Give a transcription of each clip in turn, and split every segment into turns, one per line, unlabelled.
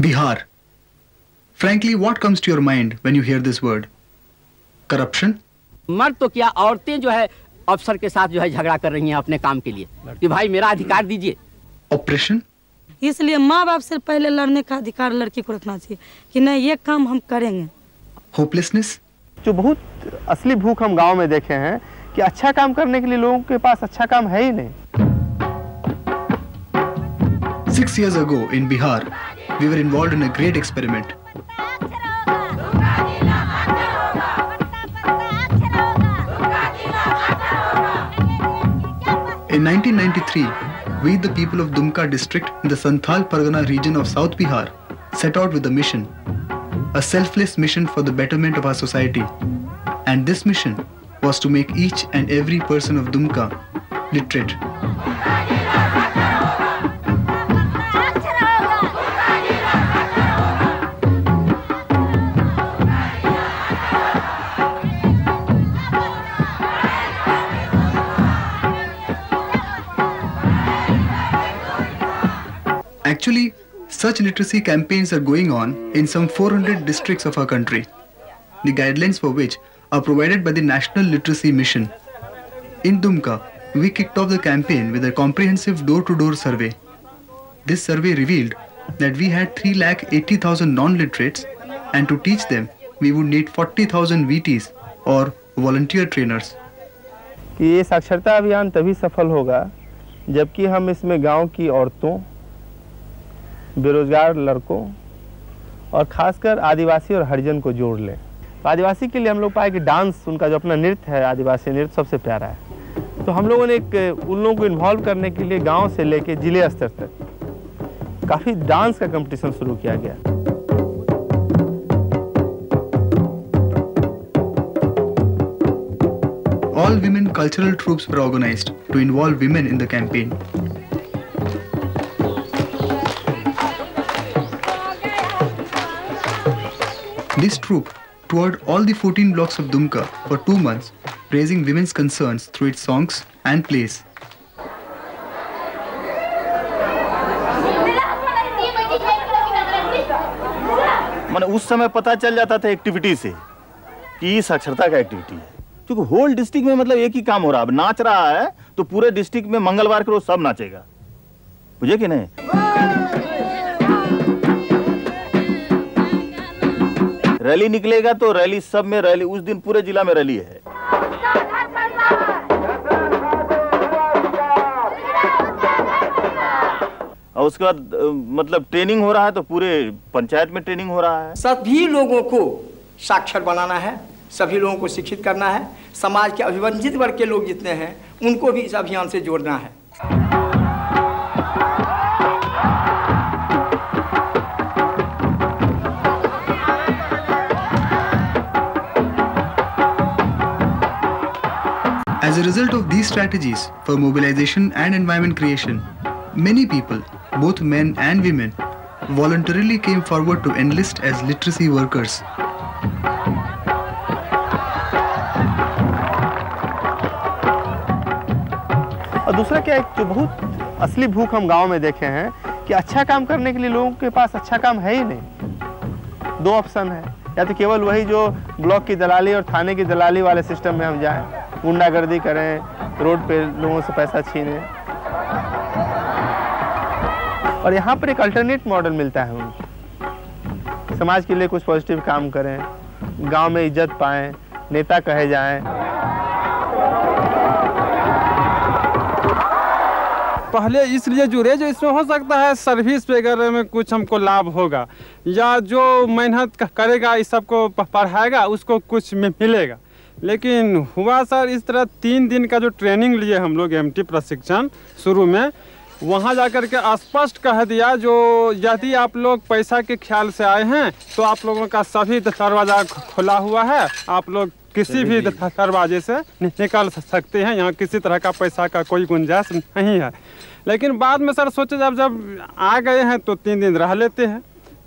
Bihar. Frankly, what comes to your mind when you hear this word? Corruption?
मर्द तो क्या, औरतें जो है अफसर के साथ जो है झगड़ा कर रही हैं अपने काम के लिए कि भाई मेरा अधिकार दीजिए।
Oppression?
इसलिए माँ बाप से पहले लड़ने का अधिकार लड़की को रखना चाहिए कि नहीं ये काम हम करेंगे।
Hopelessness?
जो बहुत असली भूख हम गांव में देखे हैं कि अच्छा काम करने के लिए लोगों के पास अच्छा काम है ही नहीं।
6 years ago in Bihar, we were involved in a great experiment. In 1993, we, the people of Dumka district in the Santhal Pargana region of South Bihar, set out with a mission, a selfless mission for the betterment of our society. And this mission was to make each and every person of Dumka literate. Actually, such literacy campaigns are going on in some 400 districts of our country, the guidelines for which are provided by the National Literacy Mission. In Dumka, we kicked off the campaign with a comprehensive door-to-door survey. This survey revealed that we had 3,80,000 non-literates, and to teach them, we would need 40,000 VTs or volunteer trainers.
कि ये साक्षरता अभियान तभी सफल होगा जबकि हम इसमें गांव की औरतों, बेरोजगार लड़कों और खासकर आदिवासी और हरिजन को जोड़ लें। तो आदिवासी के लिए हम लोग पाए कि डांस, उनका जो अपना नृत्य है, आदिवासी नृत्य सबसे प्यारा है। तो हम लोगों ने उन लोगों को इन्वॉल्व करने के लिए गांव से लेके जिले स्तर तक काफ़ी डांस का कंपटीशन शुरू किया गया।
All women cultural troops were organized to involve women in the campaign. This troop toured all the 14 blocks of Dumka for 2 months, raising women's concerns through its songs and plays.
माने उस समय पता चल जाता था एक्टिविटी से कि ये साक्षरता का एक्टिविटी है, क्योंकि होल डिस्ट्रिक्ट में मतलब एक ही काम हो रहा है। अब नाच रहा है तो पूरे डिस्ट्रिक्ट में मंगलवार के रोज सब नाचेगा, बुझे कि नहीं? रैली निकलेगा तो रैली सब में रैली, उस दिन पूरे जिला में रैली है। और उसके बाद मतलब ट्रेनिंग हो रहा है तो पूरे पंचायत में ट्रेनिंग हो रहा है।
सभी लोगों को साक्षर बनाना है, सभी लोगों को शिक्षित करना है, समाज के अभिवंचित वर्ग के लोग जितने हैं उनको भी इस अभियान से जोड़ना है।
As a result of these strategies for mobilization and environment creation, many people, both men and women, voluntarily came forward to enlist as literacy workers.
और दूसरा क्या है, जो बहुत असली भूख हम गांव में देखे हैं कि अच्छा काम करने के लिए लोगों के पास अच्छा काम है ही नहीं। 2 ऑप्शन है, या तो केवल वही जो ब्लॉक की दलाली और थाने की दलाली वाले सिस्टम में हम जाएं, गुंडागर्दी करें, रोड पे लोगों से पैसा छीनें, और यहाँ पर एक अल्टरनेट मॉडल मिलता है उनको। समाज के लिए कुछ पॉजिटिव काम करें, गांव में इज्जत पाएं, नेता कहे जाएं।
पहले इसलिए जुड़े जो इसमें हो सकता है सर्विस वगैरह में कुछ हमको लाभ होगा, या जो मेहनत करेगा इस सबको पढ़ाएगा उसको कुछ मिलेगा। लेकिन हुआ सर इस तरह 3 दिन का जो ट्रेनिंग लिए हम लोग एमटी प्रशिक्षण शुरू में, वहाँ जाकर के स्पष्ट कह दिया जो यदि आप लोग पैसा के ख्याल से आए हैं तो आप लोगों का सभी दरवाज़ा खुला हुआ है, आप लोग किसी भी दरवाजे से निकल सकते हैं, यहाँ किसी तरह का पैसा का कोई गुंजाइश नहीं है। लेकिन बाद में सर सोचे जब आ गए हैं तो 3 दिन रह लेते हैं।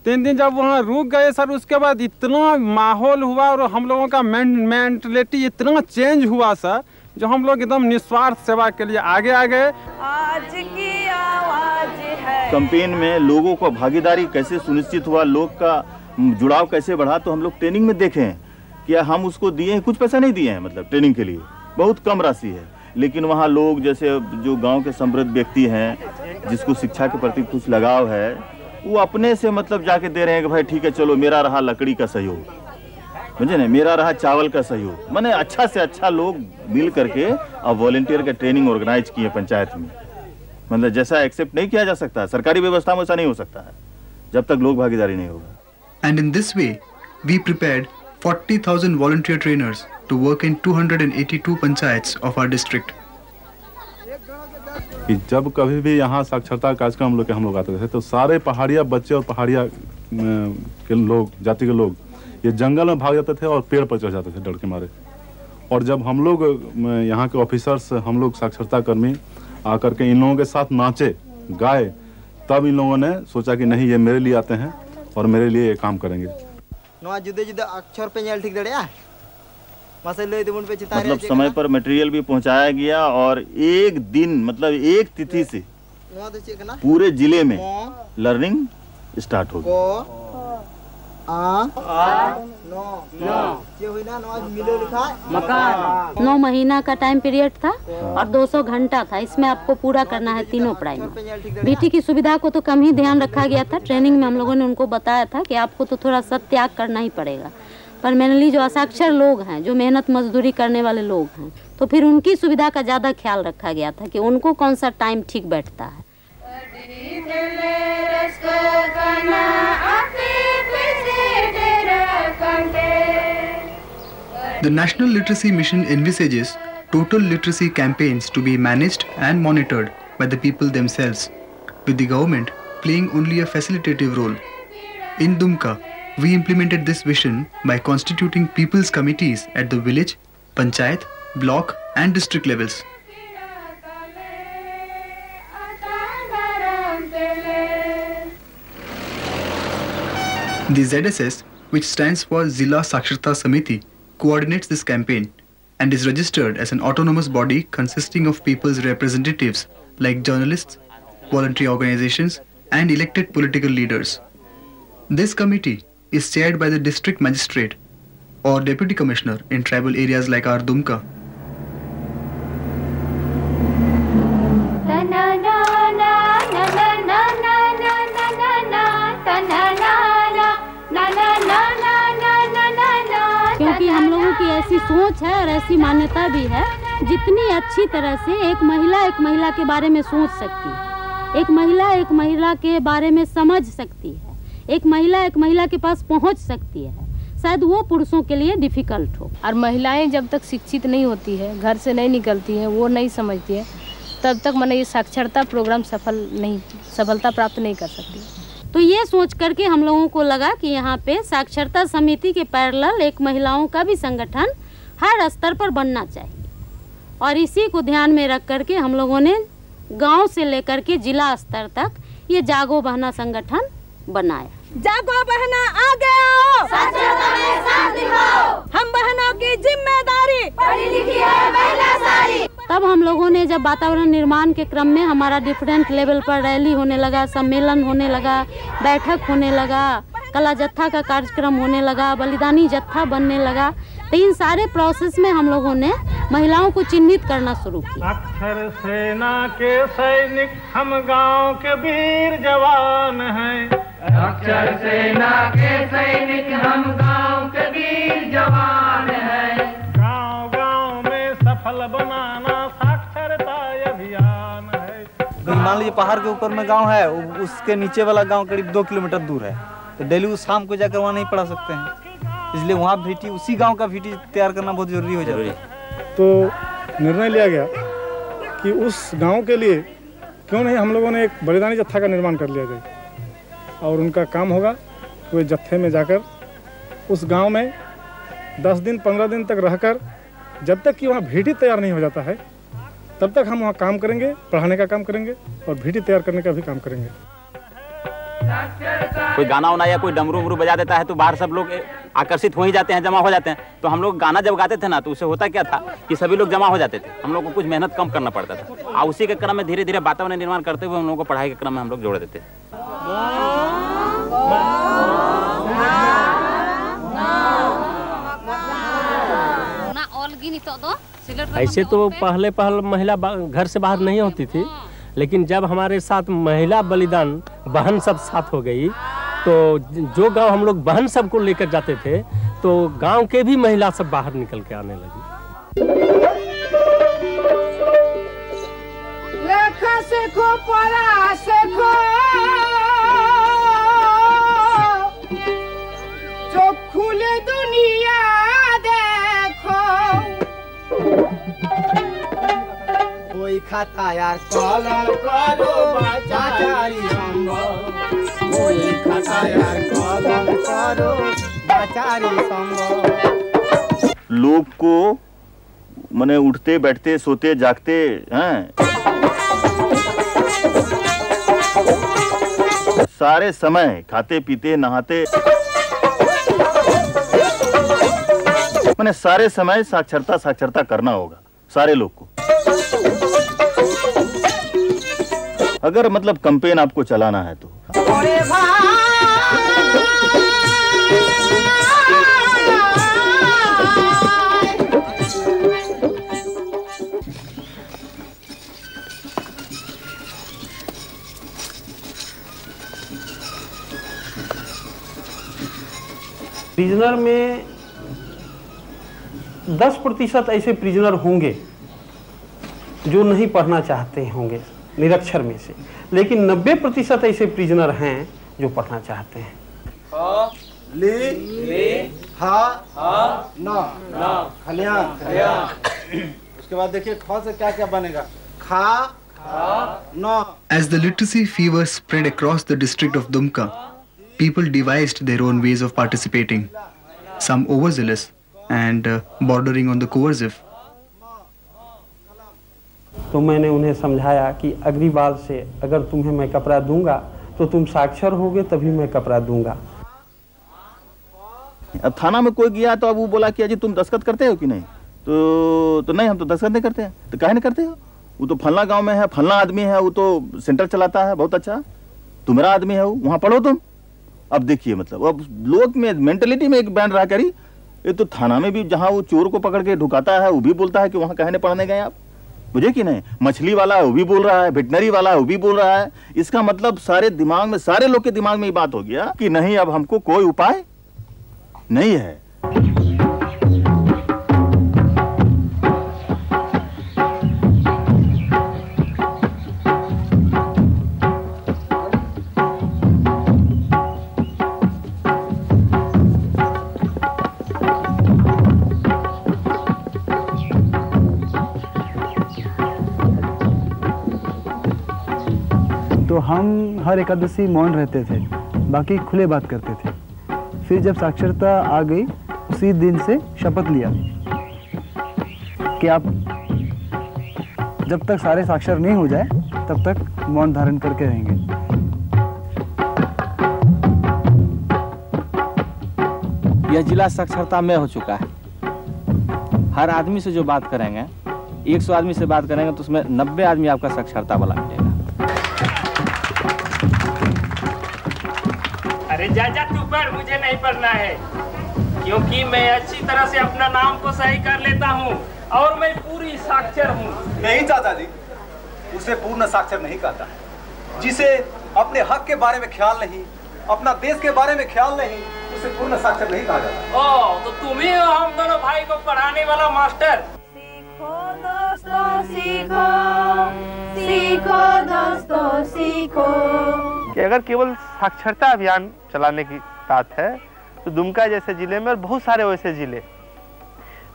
3 दिन जब वहाँ रुक गए सर, उसके बाद इतना माहौल हुआ और हम लोगों का मेंटलिटी इतना चेंज हुआ सर, जो हम लोग एकदम निस्वार्थ सेवा के लिए आगे आ गए।
आज की आवाज है
कैंपेन में लोगों को भागीदारी कैसे सुनिश्चित हुआ, लोग का जुड़ाव कैसे बढ़ा, तो हम लोग ट्रेनिंग में देखे हैं कि हम उसको दिए हैं, कुछ पैसा नहीं दिए हैं, मतलब ट्रेनिंग के लिए बहुत कम राशि है, लेकिन वहाँ लोग जैसे जो गांव के समृद्ध व्यक्ति हैं जिसको शिक्षा के प्रति कुछ लगाव है, वो अपने से मतलब जाके दे रहे हैं कि भाई ठीक है चलो मेरा रहा लकड़ी का सहयोग, समझे ना, मेरा रहा चावल का सहयोग। मैंने अच्छा से अच्छा लोग मिल करके अब वॉलेंटियर का ट्रेनिंग ऑर्गेनाइज किए पंचायत में। मतलब जैसा एक्सेप्ट नहीं किया जा सकता है, सरकारी व्यवस्था में ऐसा नहीं हो सकता है जब तक लोग भागीदारी नहीं होगा।
And in this way, we prepared 40,000 volunteer trainers to work in 282 panchayats of our district.
कि जब कभी भी यहाँ साक्षरता कार्यक्रम हम लोग आते थे तो सारे पहाड़िया बच्चे और पहाड़िया के लोग, जाति के लोग ये जंगल में भाग जाते थे और पेड़ पर चढ़ जाते थे डर के मारे। और जब हम लोग यहाँ के ऑफिसर्स, हम लोग साक्षरता कर्मी आकर के इन लोगों के साथ नाचे गाए, तब इन लोगों ने सोचा कि नहीं ये मेरे लिए आते हैं और मेरे लिए ये काम करेंगे।
मतलब समय पर मटेरियल भी पहुंचाया गया और एक दिन मतलब एक तिथि से पूरे जिले में लर्निंग स्टार्ट हो गई।
9 महीना का टाइम पीरियड था और 200 घंटा था, इसमें आपको पूरा करना है तीनों पढ़ाई में। बीटी की सुविधा को तो कम ही ध्यान रखा गया था। ट्रेनिंग में हम लोगों ने उनको बताया था कि आपको तो थोड़ा सा त्याग करना ही पड़ेगा, पर मेनली जो असाक्षर लोग हैं, जो मेहनत मजदूरी करने वाले लोग हैं, तो फिर उनकी सुविधा का ज़्यादा ख्याल रखा गया था कि उनको कौन सा टाइम ठीक बैठता है।
The National Literacy Mission envisages total literacy campaigns to be managed and monitored by the people themselves, with the government playing only a facilitative role. In Dumka, we implemented this vision by constituting people's committees at the village, panchayat, block and district levels. The ZSS, which stands for Zilla Saksharta Samiti, coordinates this campaign and is registered as an autonomous body consisting of people's representatives like journalists, voluntary organizations and elected political leaders. This committee is chaired by the district magistrate or deputy commissioner in tribal areas like our Dumka.
क्योंकि हम लोगों की ऐसी सोच है और ऐसी मान्यता भी है, जितनी अच्छी तरह से एक महिला के बारे में सोच सकती है, एक महिला के बारे में समझ सकती है, एक महिला के पास पहुंच सकती है, शायद वो पुरुषों के लिए डिफिकल्ट हो।
और महिलाएं जब तक शिक्षित नहीं होती है, घर से नहीं निकलती है, वो नहीं समझती है, तब तक मैंने ये साक्षरता प्रोग्राम सफलता प्राप्त नहीं कर सकती।
तो ये सोच करके हम लोगों को लगा कि यहाँ पे साक्षरता समिति के पैरेलल एक महिलाओं का भी संगठन हर स्तर पर बनना चाहिए, और इसी को ध्यान में रख करके हम लोगों ने गांव से लेकर के जिला स्तर तक ये जागो बहना संगठन बनाया।
जागो बहना आगे आओ, साक्षरता में साथ निभाओ, हम बहनों की जिम्मेदारी पढ़ी लिखी है महिला सारी।
तब हम लोगों ने जब वातावरण निर्माण के क्रम में हमारा डिफरेंट लेवल पर रैली होने लगा, सम्मेलन होने लगा, बैठक होने लगा, कला जत्था का कार्यक्रम होने लगा, बलिदानी जत्था बनने लगा, तो इन सारे प्रोसेस में हम लोगों ने महिलाओं को चिन्हित करना शुरू किया।
अक्षर सेना के सैनिक हम गांव के वीर जवान हैं, अक्षर सेना के सैनिक हम गांव के वीर जवान हैं, गांव गांव में सफल बनाना साक्षरता अभियान है।
मान लीजिए पहाड़ के ऊपर में गांव है, उसके नीचे वाला गांव करीब 2 किलोमीटर दूर है, तो डेली उस शाम को जाकर वहाँ नहीं पढ़ा सकते हैं, इसलिए वहाँ VT उसी गांव का VT तैयार करना बहुत जरूरी हो जाता है।
तो निर्णय लिया गया कि उस गांव के लिए क्यों नहीं हम लोगों ने एक बलिदानी जत्था का निर्माण कर लिया जाए, और उनका काम होगा कि वे जत्थे में जाकर उस गांव में 10 दिन 15 दिन तक रहकर, जब तक कि वहाँ VT तैयार नहीं हो जाता है तब तक हम वहाँ काम करेंगे, पढ़ाने का काम करेंगे और VT तैयार करने का भी काम करेंगे।
कोई गाना वाना या कोई डमरू उमरू बजा देता है तो बाहर सब लोग आकर्षित हो ही जाते हैं, जमा हो जाते हैं। तो हम लोग गाना जब गाते थे ना, तो उससे होता क्या था कि सभी लोग जमा हो जाते थे, हम लोग को कुछ मेहनत कम करना पड़ता था, और उसी के क्रम में धीरे धीरे वातावरण निर्माण करते हुए हम लोगों को पढ़ाई के क्रम में हम लोग जोड़ देते।
ऐसे तो पहले महिला घर से बाहर नहीं होती थी, लेकिन जब हमारे साथ महिला बलिदान बहन सब साथ हो गई, तो जो गांव हम लोग बहन सबको लेकर जाते थे, तो गांव के भी महिला सब बाहर निकल के आने लगी।
लेखा सीखो, पढ़ा सीखो, जो खुले दुनिया देखो। कोई खाता यार कलम करो बाचारी संग, कोई खाता यार कलम करो बाचारी संग।
लोग को माने उठते बैठते सोते जागते हैं, सारे समय खाते पीते नहाते, माने सारे समय साक्षरता करना होगा सारे लोग को। अगर मतलब कैंपेन आपको चलाना है तो
प्रिजनर में 10% ऐसे प्रिजनर होंगे जो नहीं पढ़ना चाहते होंगे निरक्षर में से, लेकिन 90% ऐसे प्रिजनर हैं जो पढ़ना चाहते हैं।
उसके बाद देखिए ख से क्या क्या बनेगा, खा न।
As the literacy fever spread across the district of Dumka, people devised their own ways of participating, some overzealous and bordering on the coercive.
तो मैंने उन्हें समझाया कि अगली बार से अगर तुम्हें मैं कपड़ा दूंगा तो तुम साक्षर होगे तभी मैं कपड़ा दूंगा।
अब थाना में कोई गया तो अब वो बोला कि अजी तुम दस्तखत करते हो कि नहीं, तो नहीं हम तो दस्तखत नहीं करते हैं। तो काहे नहीं करते हो? वो तो फलना गांव में है, फलना आदमी है, वो तो सेंटर चलाता है, बहुत अच्छा, तुम्हारा आदमी है, वहाँ पढ़ो तुम। अब देखिए मतलब अब लोग में मेंटलिटी में एक बैंड रहा करी, ये तो थाना में भी जहाँ वो चोर को पकड़ के ढुकाता है वो भी बोलता है कि वहाँ काहे नहीं पढ़ने गए आप, मुझे कि नहीं। मछली वाला है वो भी बोल रहा है, वेटनरी वाला है वो भी बोल रहा है। इसका मतलब सारे दिमाग में, सारे लोग के दिमाग में ये बात हो गया कि नहीं अब हमको कोई उपाय नहीं है।
तो हम हर एकादशी मौन रहते थे, बाकी खुले बात करते थे। फिर जब साक्षरता आ गई उसी दिन से शपथ लिया कि आप जब तक सारे साक्षर नहीं हो जाए तब तक मौन धारण करके रहेंगे।
यह जिला साक्षरता में हो चुका है। हर आदमी से जो बात करेंगे, 100 आदमी से बात करेंगे तो उसमें 90 आदमी आपका साक्षरता वाला मिलेगा।
अरे जा तू पढ़, मुझे नहीं पढ़ना है, क्योंकि मैं अच्छी तरह से अपना नाम को सही कर लेता हूँ और मैं पूरी साक्षर हूँ।
नहीं चाचा जी, उसे पूर्ण साक्षर नहीं कहता है। जिसे अपने हक के बारे में ख्याल नहीं, अपना देश के बारे में ख्याल नहीं, उसे पूर्ण साक्षर नहीं कहा जाता।
ओ, तो तुम ही हो हम दोनों भाई को पढ़ाने वाला मास्टर।
सीखो सीखो दोस्तों सीखो।
कि अगर केवल साक्षरता अभियान चलाने की बात है तो दुमका जैसे जिले में और बहुत सारे वैसे जिले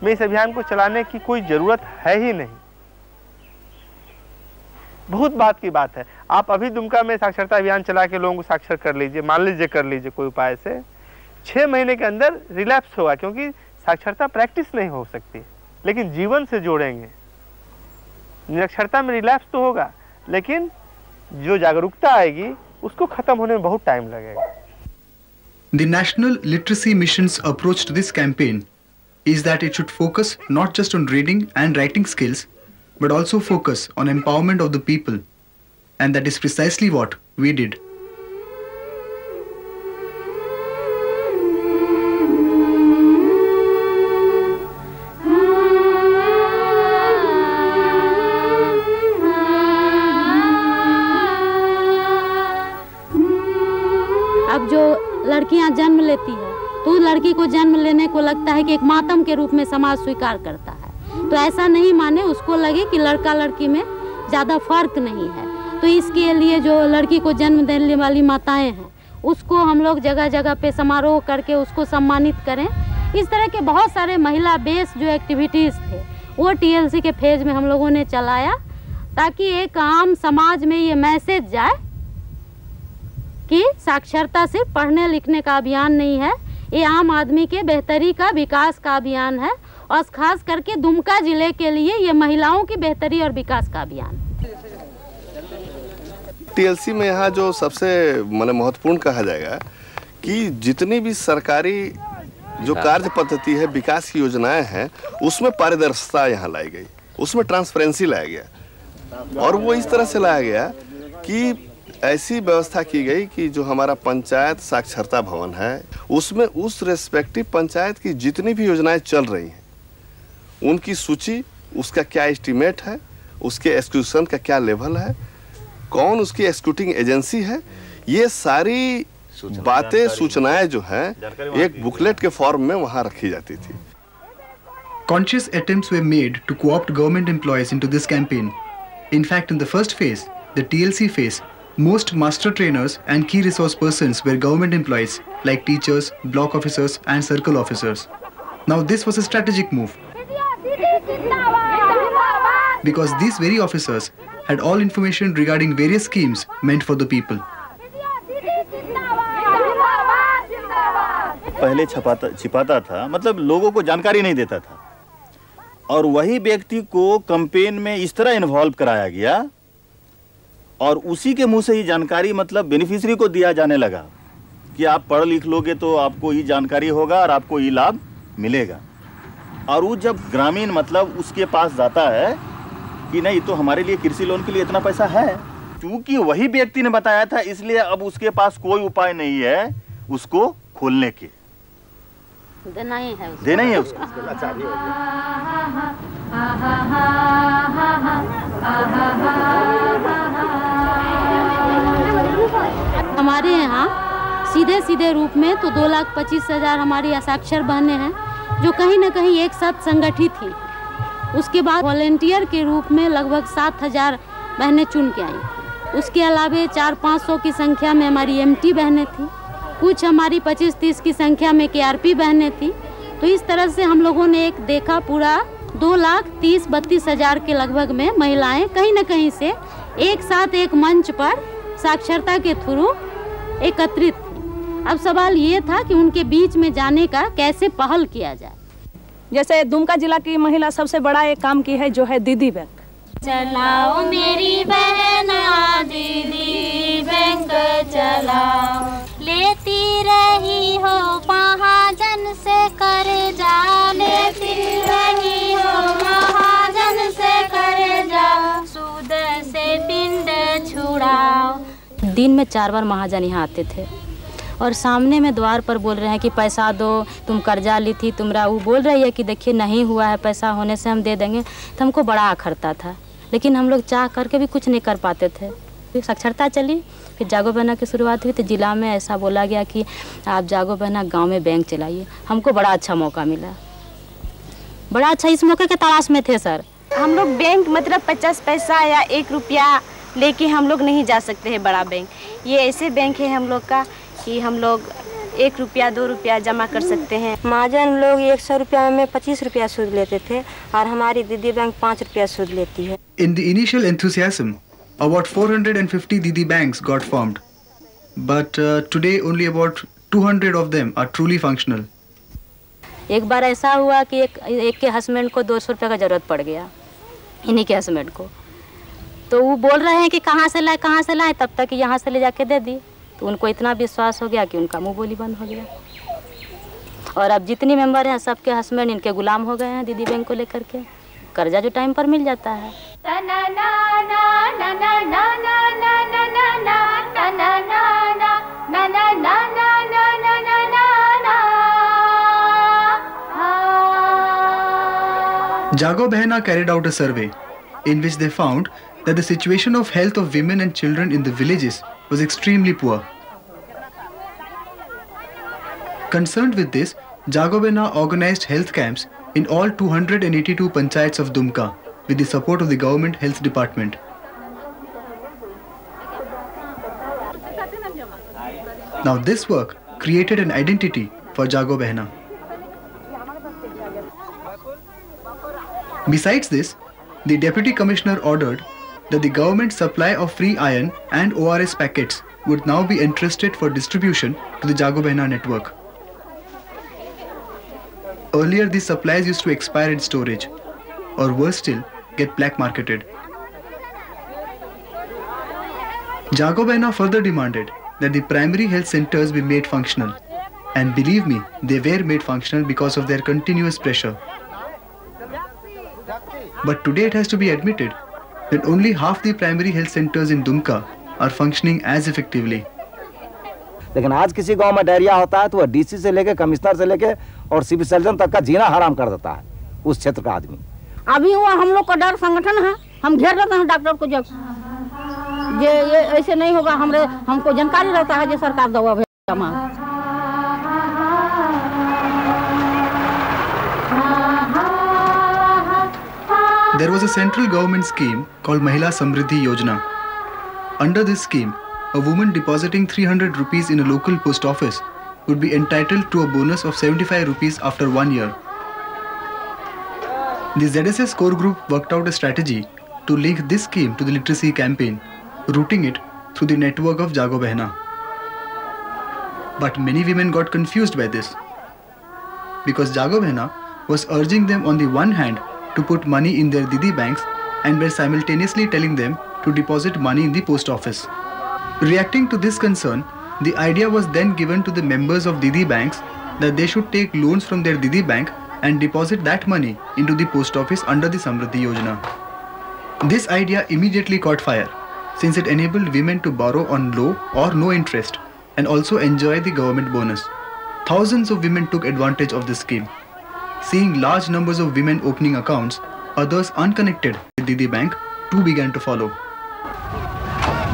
में इस अभियान को चलाने की कोई ज़रूरत है ही नहीं। बहुत बात की बात है, आप अभी दुमका में साक्षरता अभियान चला के लोगों को साक्षर कर लीजिए, मान लीजिए कर लीजिए कोई उपाय से, 6 महीने के अंदर रिलैप्स होगा, क्योंकि साक्षरता प्रैक्टिस नहीं हो सकती, लेकिन जीवन से जोड़ेंगे। निरक्षरता में रिलैप्स तो होगा, लेकिन जो जागरूकता आएगी उसको खत्म होने में बहुत टाइम लगेगा।
The National Literacy Mission's approach to this campaign is that it should focus not just on reading and writing skills, but also focus on empowerment of the people. And that is precisely what we did.
अब जो लड़कियां जन्म लेती है तो उस लड़की को जन्म लेने को लगता है कि एक मातम के रूप में समाज स्वीकार करता है, तो ऐसा नहीं माने, उसको लगे कि लड़का लड़की में ज़्यादा फर्क नहीं है। तो इसके लिए जो लड़की को जन्म देने वाली माताएं हैं उसको हम लोग जगह जगह पे समारोह करके उसको सम्मानित करें। इस तरह के बहुत सारे महिला बेस्ड जो एक्टिविटीज़ थे वो TLC के फेज में हम लोगों ने चलाया, ताकि एक आम समाज में ये मैसेज जाए कि साक्षरता सिर्फ पढ़ने लिखने का अभियान नहीं है, ये आम आदमी के बेहतरी का विकास का अभियान है, और खास करके दुमका जिले के लिए ये महिलाओं की बेहतरी और विकास का अभियान है।
TLC में यहाँ जो सबसे महत्वपूर्ण कहा जाएगा कि जितनी भी सरकारी जो कार्य पद्धति है, विकास की योजनाएं हैं, उसमें पारदर्शिता यहाँ लाई गई, उसमें ट्रांसपेरेंसी लाया गया, और वो इस तरह से लाया गया कि ऐसी व्यवस्था की गई कि जो हमारा पंचायत साक्षरता भवन है उसमें उस रेस्पेक्टिव पंचायत की जितनी भी योजनाएं चल रही हैं उनकी सूची, उसका क्या एस्टीमेट है, उसके एक्सक्यूशन का क्या लेवल है, कौन उसकी एक्सिक्यूटिंग एजेंसी है, ये सारी बातें सूचनाएं जो हैं एक बुकलेट के फॉर्म में वहां रखी जाती थी।
Conscious attempts were made to co-opt government employees into this campaign. In fact, in the first phase, the TLC phase, most master trainers and key resource persons were government employees like teachers, block officers and circle officers. Now this was a strategic move because these very officers had all information regarding various schemes meant for the people.
पहले छिपाता था, मतलब लोगों को जानकारी नहीं देता था, और वही व्यक्ति को कैंपेन में इस तरह इन्वॉल्व कराया गया और उसी के मुंह से ही जानकारी मतलब बेनिफिशियरी को दिया जाने लगा कि आप पढ़ लिख लोगे तो आपको ये जानकारी होगा और आपको ये लाभ मिलेगा। और वो जब ग्रामीण मतलब उसके पास जाता है कि नहीं तो हमारे लिए कृषि लोन के लिए इतना पैसा है, क्योंकि वही व्यक्ति ने बताया था, इसलिए अब उसके पास कोई उपाय नहीं है उसको खोलने के, देना ही है उसको।
हमारे यहाँ सीधे सीधे रूप में तो 2,25,000 हमारी असाक्षर बहनें हैं जो कहीं न कहीं एक साथ संगठित थी। उसके बाद वॉलेंटियर के रूप में लगभग 7,000 बहनें चुन के आई। उसके अलावा 400-500 की संख्या में हमारी MT बहनें थी, कुछ हमारी 25-30 की संख्या में KRP बहनें थी। तो इस तरह से हम लोगों ने एक देखा पूरा 2,30,32,000 के लगभग में महिलाएं कहीं न कहीं से एक साथ एक मंच पर साक्षरता के थ्रू एकत्रित थी। अब सवाल ये था कि उनके बीच में जाने का कैसे पहल किया जाए।
जैसे दुमका जिला की महिला सबसे बड़ा एक काम की है जो है दीदी बैंक।
चलाओ मेरी बहना दीदी बैंक चलाओ, लेती रही हो महाजन से कर्जा, लेती रही हो महाजन से कर्जा, सूद से पिंड छुड़ाओ।
दिन में 4 बार महाजन यहाँ आते थे और सामने में द्वार पर बोल रहे हैं कि पैसा दो, तुम कर्जा ली थी, तुमरा वो बोल रही है कि देखिए नहीं हुआ है, पैसा होने से हम दे देंगे। तो हमको बड़ा अखरता था, लेकिन हम लोग चाह करके भी कुछ नहीं कर पाते थे। फिर साक्षरता चली, फिर जागो बहना की शुरुआत हुई तो जिला में ऐसा बोला गया कि आप जागो बहना गांव में बैंक चलाइए। हमको बड़ा अच्छा मौका मिला, बड़ा अच्छा इस मौके के तलाश में थे सर।
हम लोग बैंक मतलब 50 पैसा या 1 रुपया लेके हम लोग नहीं जा सकते हैं बड़ा बैंक। ये ऐसे बैंक है हम लोग का कि हम लोग 1 रुपया 2 रुपया जमा कर सकते हैं।
महाजन लोग 100 रुपया में 25 रुपया सूद लेते थे और हमारी दीदी बैंक 5 रुपया सूद लेती है।
In the initial enthusiasm, about 450 Didi banks got formed, but today only about 200 of them are truly functional.
एक बार ऐसा हुआ कि एक के हस्बैंड को 200 रुपये का ज़रूरत पड़ गया, इन्हीं के हस्बैंड को। तो वो बोल रहे हैं कि कहाँ से लाए, तब तक यहाँ से ले जाके दे दी। तो तो उनको इतना विश्वास हो गया कि उनका मुंह बोली बंद हो गया। और अब जितनी मेंबर हैं सबके हस्बैंड इनके गुलाम हो गए हैं दीदी बैंक को लेकर के। कर्जा जो टाइम पर मिल जाता है।
Jago Behna carried out a survey in which they found that the situation of health of women and children in the villages was extremely poor. Concerned with this, Jago Behna organized health camps in all 282 panchayats of Dumka with the support of the government health department. Now this work created an identity for Jago Behna. Besides this, the Deputy Commissioner ordered that the government supply of free iron and ORS packets would now be entrusted for distribution to the Jago Behna network. Earlier, these supplies used to expire in storage, or worse still, get black marketed. Jago Behna further demanded that the primary health centers be made functional, and believe me, they were made functional because of their continuous pressure. But today it has to be admitted that only half the primary health centers in Dumka are functioning as effectively.
लेकिन आज किसी गांव में diarrhoea होता है तो वह DC से लेके कमिश्नर से लेके और सिविल सर्जन तक का जीना हराम कर देता है उस क्षेत्र का आदमी।
अभी हुआ हम लोग का डर संगठन है, हम घेर लेते हैं डॉक्टर को। जब ये ऐसे नहीं होगा, हमको जानकारी रहता है जो सरकार दवा भेजा।
There was a central government scheme called Mahila Samriddhi Yojana. Under this scheme, a woman depositing 300 rupees in a local post office would be entitled to a bonus of 75 rupees after 1 year. The ZSS core group worked out a strategy to link this scheme to the literacy campaign, routing it through the network of Jago Behna. But many women got confused by this, because Jago Behna was urging them on the one hand to put money in their Didi banks and were simultaneously telling them to deposit money in the post office. Reacting to this concern, the idea was then given to the members of Didi banks that they should take loans from their Didi bank and deposit that money into the post office under the Samriddhi Yojana. This idea immediately caught fire, since it enabled women to borrow on low or no interest and also enjoy the government bonus. Thousands of women took advantage of this scheme. Seeing large numbers of women opening accounts, others unconnected with Didi Bank too began to follow.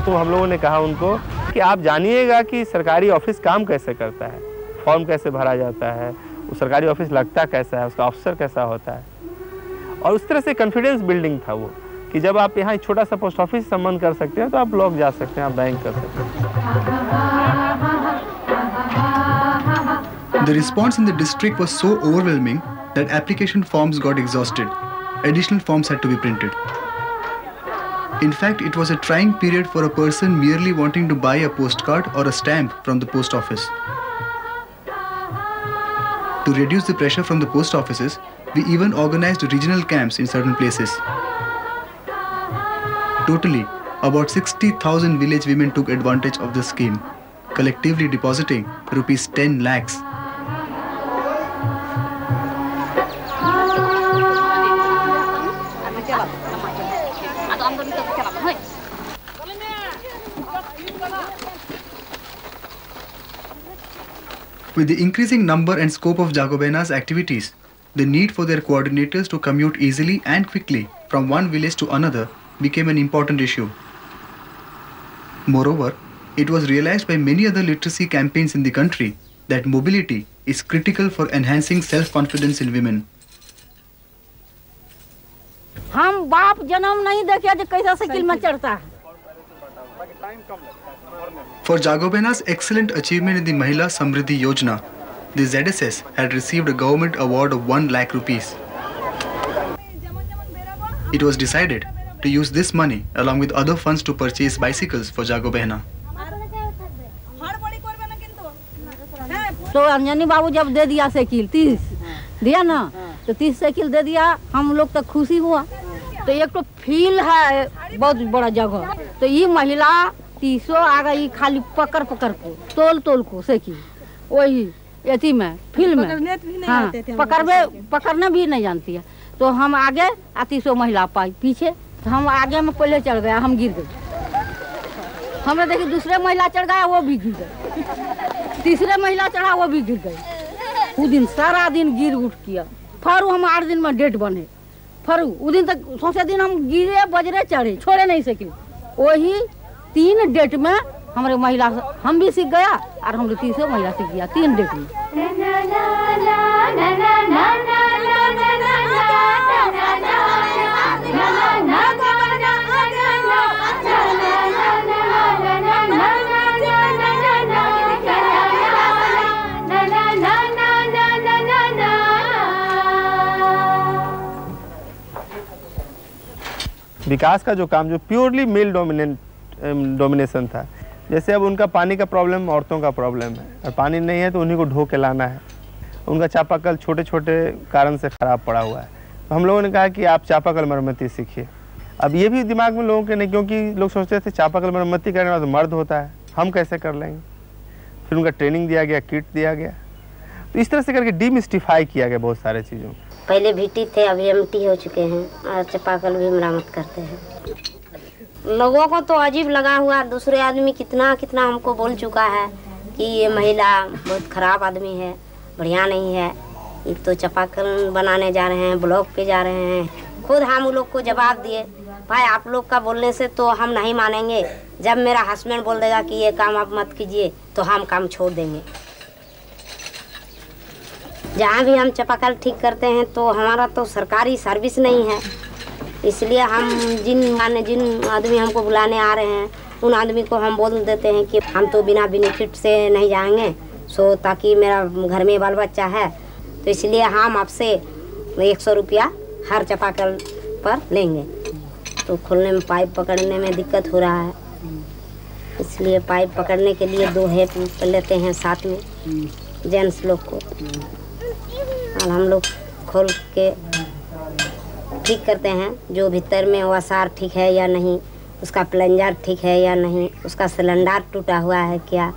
तो हम लोगों ने कहा उनको कि आप जानिएगा कि सरकारी ऑफिस काम कैसे करता है, फॉर्म कैसे भरा जाता है, वो सरकारी ऑफिस लगता कैसा है, उसका अफसर कैसा होता है। और उस तरह से कॉन्फिडेंस बिल्डिंग था वो कि जब आप यहाँ एक छोटा सा पोस्ट ऑफिस संबंध कर सकते हैं तो आप ब्लॉक जा सकते हैं, आप बैंक कर सकते हैं।
The response in the district was so overwhelming that application forms got exhausted. Additional forms had to be printed. In fact, it was a trying period for a person merely wanting to buy a postcard or a stamp from the post office. To reduce the pressure from the post offices, we even organized regional camps in certain places. Totally, about 60,000 village women took advantage of this scheme, collectively depositing rupees 10 lakhs. With the increasing number and scope of Jago Behna's activities, the need for their coordinators to commute easily and quickly from one village to another became an important issue. Moreover, it was realized by many other literacy campaigns in the country that mobility is critical for enhancing self-confidence in women.
हम बाप जन्म नहीं देखे जो कैसा cycle में चढ़ता है।
For Jago Behna's excellent achievement in the Mahila Samriddhi Yojana, the ZSS had received a government award of 1 lakh rupees. It was decided to use this money along with other funds to purchase bicycles for Jago Behna.
तो अंजनी बाबू जब दे दिया cycle 30 दिया ना, तो 30 cycle दे दिया, हम लोग तक खुशी हुआ। तो एक तो फील्ड है बहुत बड़ा जगह, तो ये महिला 300 आ गई खाली पकड़ पकड़ को तोल को सेकी वही एथी में फिल्म में। हाँ, पकड़ने भी नहीं जानती है। तो हम आगे 300 महिला पाई पीछे, तो हम आगे में पहले चढ़ गया, हम गिर गए। हमने देखी दूसरे महिला चढ़ गया, वो भी गिर गए। तीसरे महिला चढ़ा, वो भी गिर गई। वो दिन सारा दिन गिर उठ किया। फिर हम 8 दिन में डेट बने। फिर उस दिन तक सोचे दिन हम गिरे बजरे चढ़े, छोड़े नहीं सके। वही 3 डेट में हमारे महिला हम भी सीख गया और हम लोग 300 महिला सीख गया 3 डेट में।
विकास का जो काम जो प्योरली मेल डोमिनेशन था, जैसे अब उनका पानी का प्रॉब्लम औरतों का प्रॉब्लम है और पानी नहीं है तो उन्हीं को ढो के लाना है। उनका चापाकल छोटे छोटे कारण से ख़राब पड़ा हुआ है, तो हम लोगों ने कहा कि आप चापाकल मरम्मती सीखिए। अब ये भी दिमाग में लोगों के नहीं, क्योंकि लोग सोचते थे चापाकल मरम्मती करने वाला तो मर्द होता है, हम कैसे कर लेंगे। फिर उनका ट्रेनिंग दिया गया, किट दिया गया, तो इस तरह से करके डीमिस्टिफाई किया गया बहुत सारे चीज़ों।
पहले VT थे, अभी MT हो चुके हैं और चापाकल भी मरम्मत करते हैं। लोगों को तो अजीब लगा हुआ, दूसरे आदमी कितना कितना हमको बोल चुका है कि ये महिला बहुत ख़राब आदमी है, बढ़िया नहीं है। एक तो चापाकल बनाने जा रहे हैं, ब्लॉक पे जा रहे हैं। खुद हम उन लोग को जवाब दिए, भाई आप लोग का बोलने से तो हम नहीं मानेंगे। जब मेरा हस्बैंड बोल देगा कि ये काम आप मत कीजिए तो हम काम छोड़ देंगे। जहाँ भी हम चापाकल ठीक करते हैं तो हमारा तो सरकारी सर्विस नहीं है, इसलिए हम जिन आदमी हमको बुलाने आ रहे हैं उन आदमी को हम बोल देते हैं कि हम तो बिना बेनिफिट से नहीं जाएंगे, सो ताकि मेरा घर में बाल बच्चा है, तो इसलिए हम आपसे 100 रुपया हर चापाकल पर लेंगे। तो खोलने में पाइप पकड़ने में दिक्कत हो रहा है, इसलिए पाइप पकड़ने के लिए 2 हेल्प लेते हैं साथ में जेंट्स लोग को, और हम लोग खोल के ठीक करते हैं। जो भीतर में वसार ठीक है या नहीं, उसका प्लंजर ठीक है या नहीं, उसका सिलेंडर टूटा हुआ है क्या,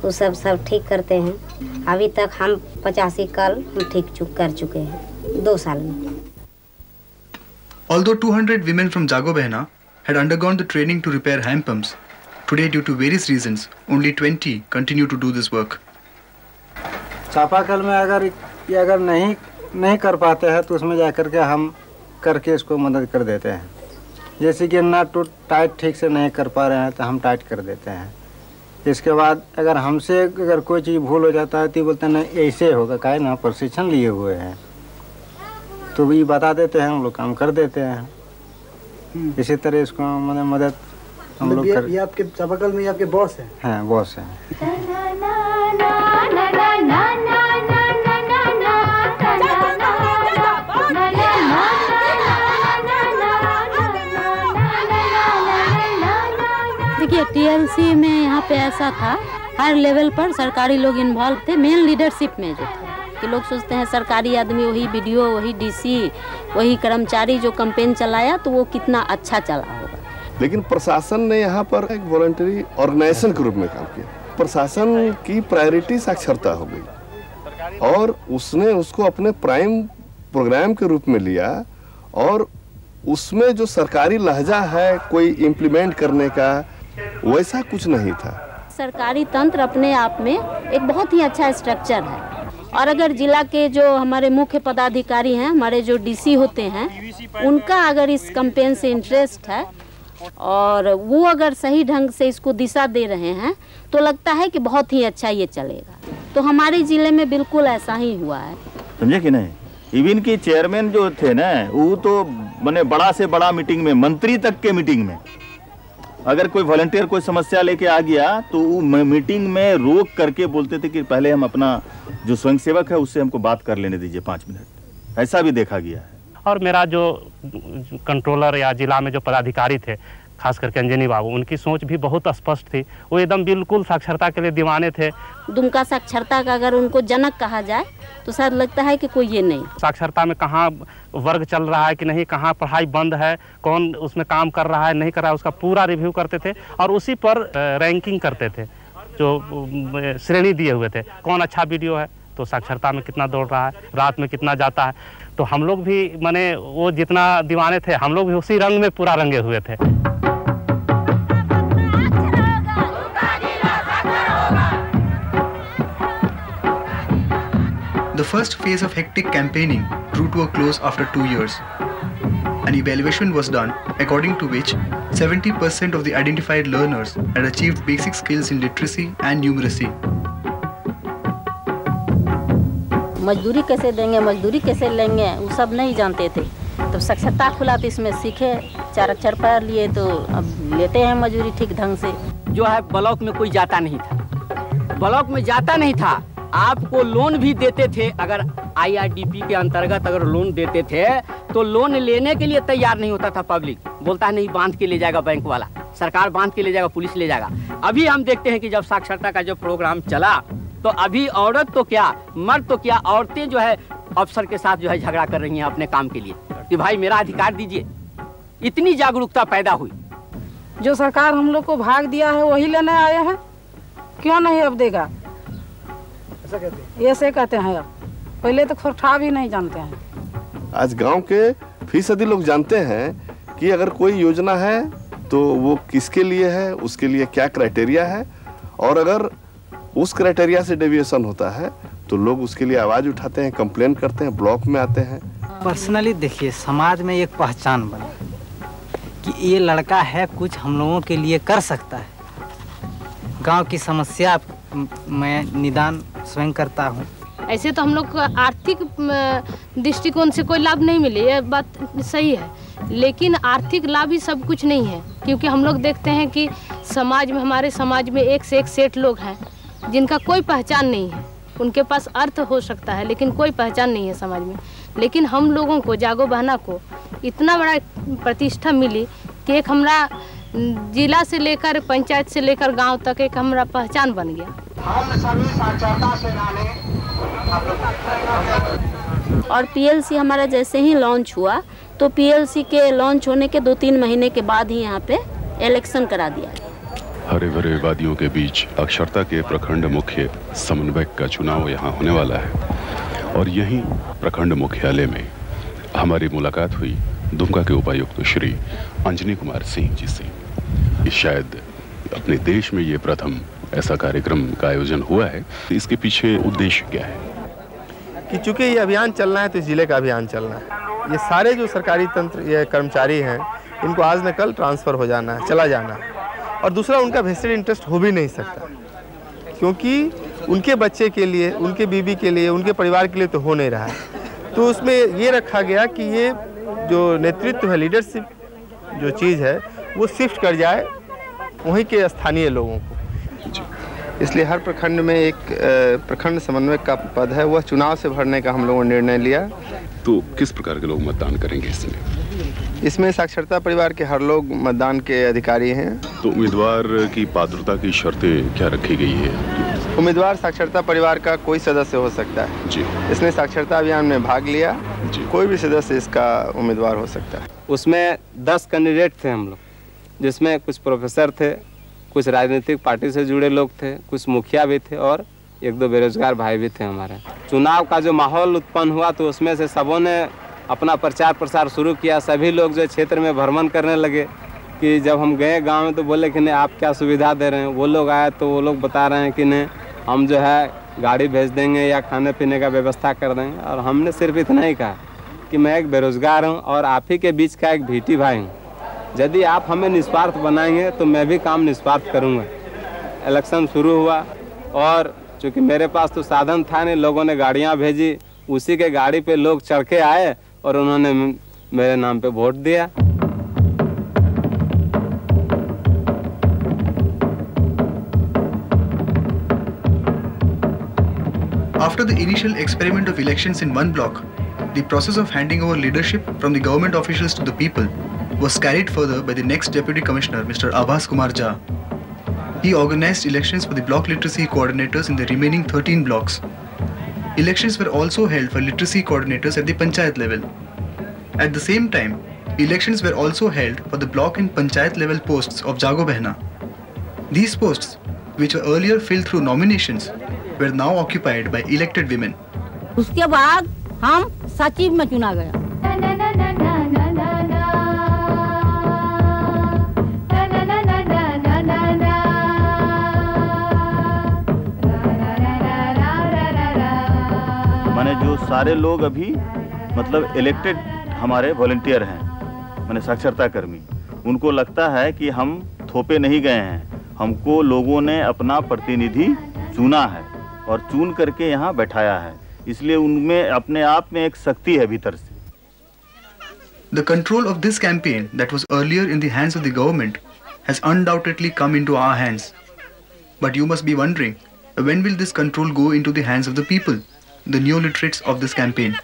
वो सब ठीक करते हैं। अभी तक हम 85 कल हम ठीक कर चुके हैं 2 साल में।
Although 200 women from Jago Behna had undergone the training to repair hand pumps, today due to various reasons, only 20 continue to do this work.
चापाकल में अगर नहीं कर पाते हैं तो उसमें जाकर के हम करके इसको मदद कर देते हैं। जैसे कि नट टूट टाइट ठीक से नहीं कर पा रहे हैं तो हम टाइट कर देते हैं। इसके बाद अगर हमसे अगर कोई चीज़ भूल हो जाता है तो बोलते हैं नहीं ऐसे होगा, काहे ना प्रशिक्षण लिए हुए हैं, तो भी बता देते हैं, हम लोग काम कर देते हैं। इसी तरह इसको मैंने मदद हम लोग कर।
ये आपके चापाकल में आपके बॉस हैं?
हाँ, बॉस हैं।
देखिए TLC में यहाँ पे ऐसा था, हर लेवल पर सरकारी लोग इन्वॉल्व थे, मेन लीडरशिप में जो थे कि लोग सोचते हैं सरकारी आदमी वही BDO, वही DC, वही कर्मचारी जो कैंपेन चलाया तो वो कितना अच्छा चला होगा।
लेकिन प्रशासन ने यहाँ पर एक वॉलंटरी ऑर्गेनाइजेशन के रूप में काम किया। प्रशासन की प्रायोरिटी साक्षरता हो गई और उसने उसको अपने प्राइम प्रोग्राम के रूप में लिया, और उसमें जो सरकारी लहजा है कोई इम्प्लीमेंट करने का वैसा कुछ नहीं था।
सरकारी तंत्र अपने आप में एक बहुत ही अच्छा स्ट्रक्चर है, और अगर जिला के जो हमारे मुख्य पदाधिकारी हैं, हमारे जो DC होते हैं, उनका अगर इस कैंपेन से इंटरेस्ट है और वो अगर सही ढंग से इसको दिशा दे रहे हैं तो लगता है कि बहुत ही अच्छा ये चलेगा। तो हमारे जिले में बिल्कुल ऐसा ही हुआ है,
समझे कि नहीं। इवन की चेयरमैन जो थे ना, वो तो मैंने बड़ा से बड़ा मीटिंग में, मंत्री तक के मीटिंग में, अगर कोई वॉलंटियर कोई समस्या लेके आ गया तो वो मीटिंग में रोक करके बोलते थे कि पहले हम अपना जो स्वयंसेवक है उससे हमको बात कर लेने दीजिए 5 मिनट। ऐसा भी देखा गया है।
और मेरा जो कंट्रोलर या जिला में जो पदाधिकारी थे,
खास करके अंजनी बाबू, उनकी सोच भी बहुत स्पष्ट थी। वो एकदम बिल्कुल साक्षरता के लिए दीवाने थे।
दुमका साक्षरता का अगर उनको जनक कहा जाए तो शायद लगता है कि कोई ये नहीं।
साक्षरता में कहाँ वर्ग चल रहा है कि नहीं, कहाँ पढ़ाई बंद है, कौन उसमें काम कर रहा है नहीं कर रहा है, उसका पूरा रिव्यू करते थे और उसी पर रैंकिंग करते थे, जो श्रेणी दिए हुए थे। कौन अच्छा वीडियो है तो साक्षरता में कितना दौड़ रहा है, रात में कितना जाता है। तो हम लोग भी माने वो जितना दीवाने थे, हम लोग भी उसी रंग में पूरा रंगे हुए थे।
The first phase of hectic campaigning drew to a close after 2 years. An evaluation was done according to which 70% of the identified learners had achieved basic skills in literacy and numeracy.
मजदूरी कैसे देंगे, मजदूरी कैसे लेंगे, वो सब नहीं जानते थे। तो साक्षरता खुला तो इसमें सीखे, 4 अक्षर पढ़ लिए तो अब लेते हैं मजदूरी ठीक ढंग से।
जो है ब्लॉक में कोई जाता नहीं था, ब्लॉक में जाता नहीं था। आपको लोन भी देते थे, अगर IRDP के अंतर्गत अगर लोन देते थे तो लोन लेने के लिए तैयार नहीं होता था पब्लिक। बोलता है नहीं, बांध के ले जाएगा बैंक वाला, सरकार बांध के ले जाएगा, पुलिस ले जाएगा। अभी हम देखते हैं कि जब साक्षरता का जो प्रोग्राम चला तो अभी औरत तो क्या, मर्द तो क्या, औरतें जो है अफसर के साथ जो है झगड़ा कर रही हैं अपने काम के लिए कि भाई मेरा अधिकार दीजिए। इतनी जागरूकता पैदा हुई।
जो सरकार हम लोग को भाग दिया है वही लेने आए हैं, क्यों नहीं अब देगा, ऐसे कहते हैं। पहले तो खोरठा भी नहीं जानते हैं।
आज गांव के फीसदी लोग जानते हैं कि अगर कोई योजना है तो वो किसके लिए है, उसके लिए क्या क्राइटेरिया है, और अगर उस क्राइटेरिया से डेविएशन होता है तो लोग उसके लिए आवाज उठाते हैं, कंप्लेन करते हैं, ब्लॉक में आते हैं।
पर्सनली देखिए, समाज में एक पहचान बनी कि ये लड़का है, कुछ हम लोगों के लिए कर सकता है। गांव की समस्या मैं निदान स्वयं करता हूँ।
ऐसे तो हम लोग को आर्थिक दृष्टिकोण से कोई लाभ नहीं मिले, ये बात सही है, लेकिन आर्थिक लाभ ही सब कुछ नहीं है। क्योंकि हम लोग देखते हैं कि समाज में, हमारे समाज में एक से एक सेठ लोग हैं जिनका कोई पहचान नहीं है। उनके पास अर्थ हो सकता है लेकिन कोई पहचान नहीं है समाज में। लेकिन हम लोगों को, जागो बहना को इतना बड़ा प्रतिष्ठा मिली कि एक हमारा जिला से लेकर पंचायत से लेकर गांव तक एक हमारा पहचान बन गया।
हम सभी साक्षरता सेनानी
और PLC हमारा जैसे ही लॉन्च हुआ तो PLC के लॉन्च होने के 2-3 महीने के बाद ही यहाँ पे इलेक्शन करा दिया।
हरे भरे वादियों के बीच अक्षरता के प्रखंड मुख्य समन्वयक का चुनाव यहाँ होने वाला है और यहीं प्रखंड मुख्यालय में हमारी मुलाकात हुई दुमका के उपायुक्त श्री अंजनी कुमार सिंह जी से। शायद अपने देश में ये प्रथम ऐसा कार्यक्रम का आयोजन हुआ है। इसके पीछे उद्देश्य क्या है
कि चूंकि ये अभियान चलना है तो जिले का अभियान चलना है। ये सारे जो सरकारी तंत्र ये कर्मचारी हैं इनको आज न कल ट्रांसफ़र हो जाना है, चला जाना है। और दूसरा, उनका वेस्टेड इंटरेस्ट हो भी नहीं सकता क्योंकि उनके बच्चे के लिए, उनके बीवी के लिए, उनके परिवार के लिए तो हो नहीं रहा है। तो उसमें ये रखा गया कि ये जो नेतृत्व है, लीडरशिप जो चीज़ है, वो शिफ्ट कर जाए वहीं के स्थानीय लोगों को। इसलिए हर प्रखंड में एक प्रखंड समन्वयक का पद है, वह चुनाव से भरने का हम लोगों ने निर्णय लिया।
तो किस प्रकार के लोग मतदान करेंगे
इसमें साक्षरता परिवार के हर लोग मतदान के अधिकारी हैं।
तो उम्मीदवार की पात्रता की शर्तें क्या रखी गई है?
उम्मीदवार साक्षरता परिवार का कोई सदस्य हो सकता है जी। इसने साक्षरता अभियान में भाग लिया जी। कोई भी सदस्य इसका उम्मीदवार हो सकता है।
उसमें 10 कैंडिडेट थे हम लोग, जिसमें कुछ प्रोफेसर थे, कुछ राजनीतिक पार्टी से जुड़े लोग थे, कुछ मुखिया भी थे और 1-2 बेरोजगार भाई भी थे हमारे। चुनाव का जो माहौल उत्पन्न हुआ तो उसमें से सबों ने अपना प्रचार प्रसार शुरू किया। सभी लोग जो क्षेत्र में भ्रमण करने लगे कि जब हम गए गांव में तो बोले कि नहीं आप क्या सुविधा दे रहे हैं। वो लोग आए तो वो लोग बता रहे हैं कि नहीं हम जो है गाड़ी भेज देंगे या खाने पीने का व्यवस्था कर देंगे। और हमने सिर्फ इतना ही कहा कि मैं एक बेरोजगार हूँ और आप ही के बीच का एक भीटी भाई हूँ। यदि आप हमें निस्वार्थ बनाएंगे तो मैं भी काम निस्वार्थ करूँगा। इलेक्शन शुरू हुआ और चूँकि मेरे पास तो साधन था नहीं, लोगों ने गाड़ियाँ भेजी, उसी के गाड़ी पे लोग चढ़ के आए और उन्होंने मेरे नाम पे वोट दिया।
After the initial experiment of elections in one block, the process of handing over leadership from the government officials to the people was carried further by the next Deputy Commissioner, Mr. Abhas Kumar Jha. He organized elections for the block literacy coordinators in the remaining 13 blocks. Elections were also held for literacy coordinators at the Panchayat level. At the same time, elections were also held for the block and Panchayat level posts of Jago Behna. These posts, which were earlier filled through nominations, were now occupied by elected women.
उसके बाद हम सचिव में चुना गया।
माने जो सारे लोग अभी मतलब इलेक्टेड हमारे वॉलंटियर हैं, माने साक्षरता कर्मी, उनको लगता है कि हम थोपे नहीं गए हैं, हमको लोगों ने अपना प्रतिनिधि चुना है और चुन करके यहाँ बैठाया है, इसलिए उनमें अपने आप में एक शक्ति है भीतर से।
The control of this campaign that was earlier in the hands of the government has undoubtedly come into our hands. But you must be wondering, when will this control go into the hands of the people, the neoliterates of this campaign?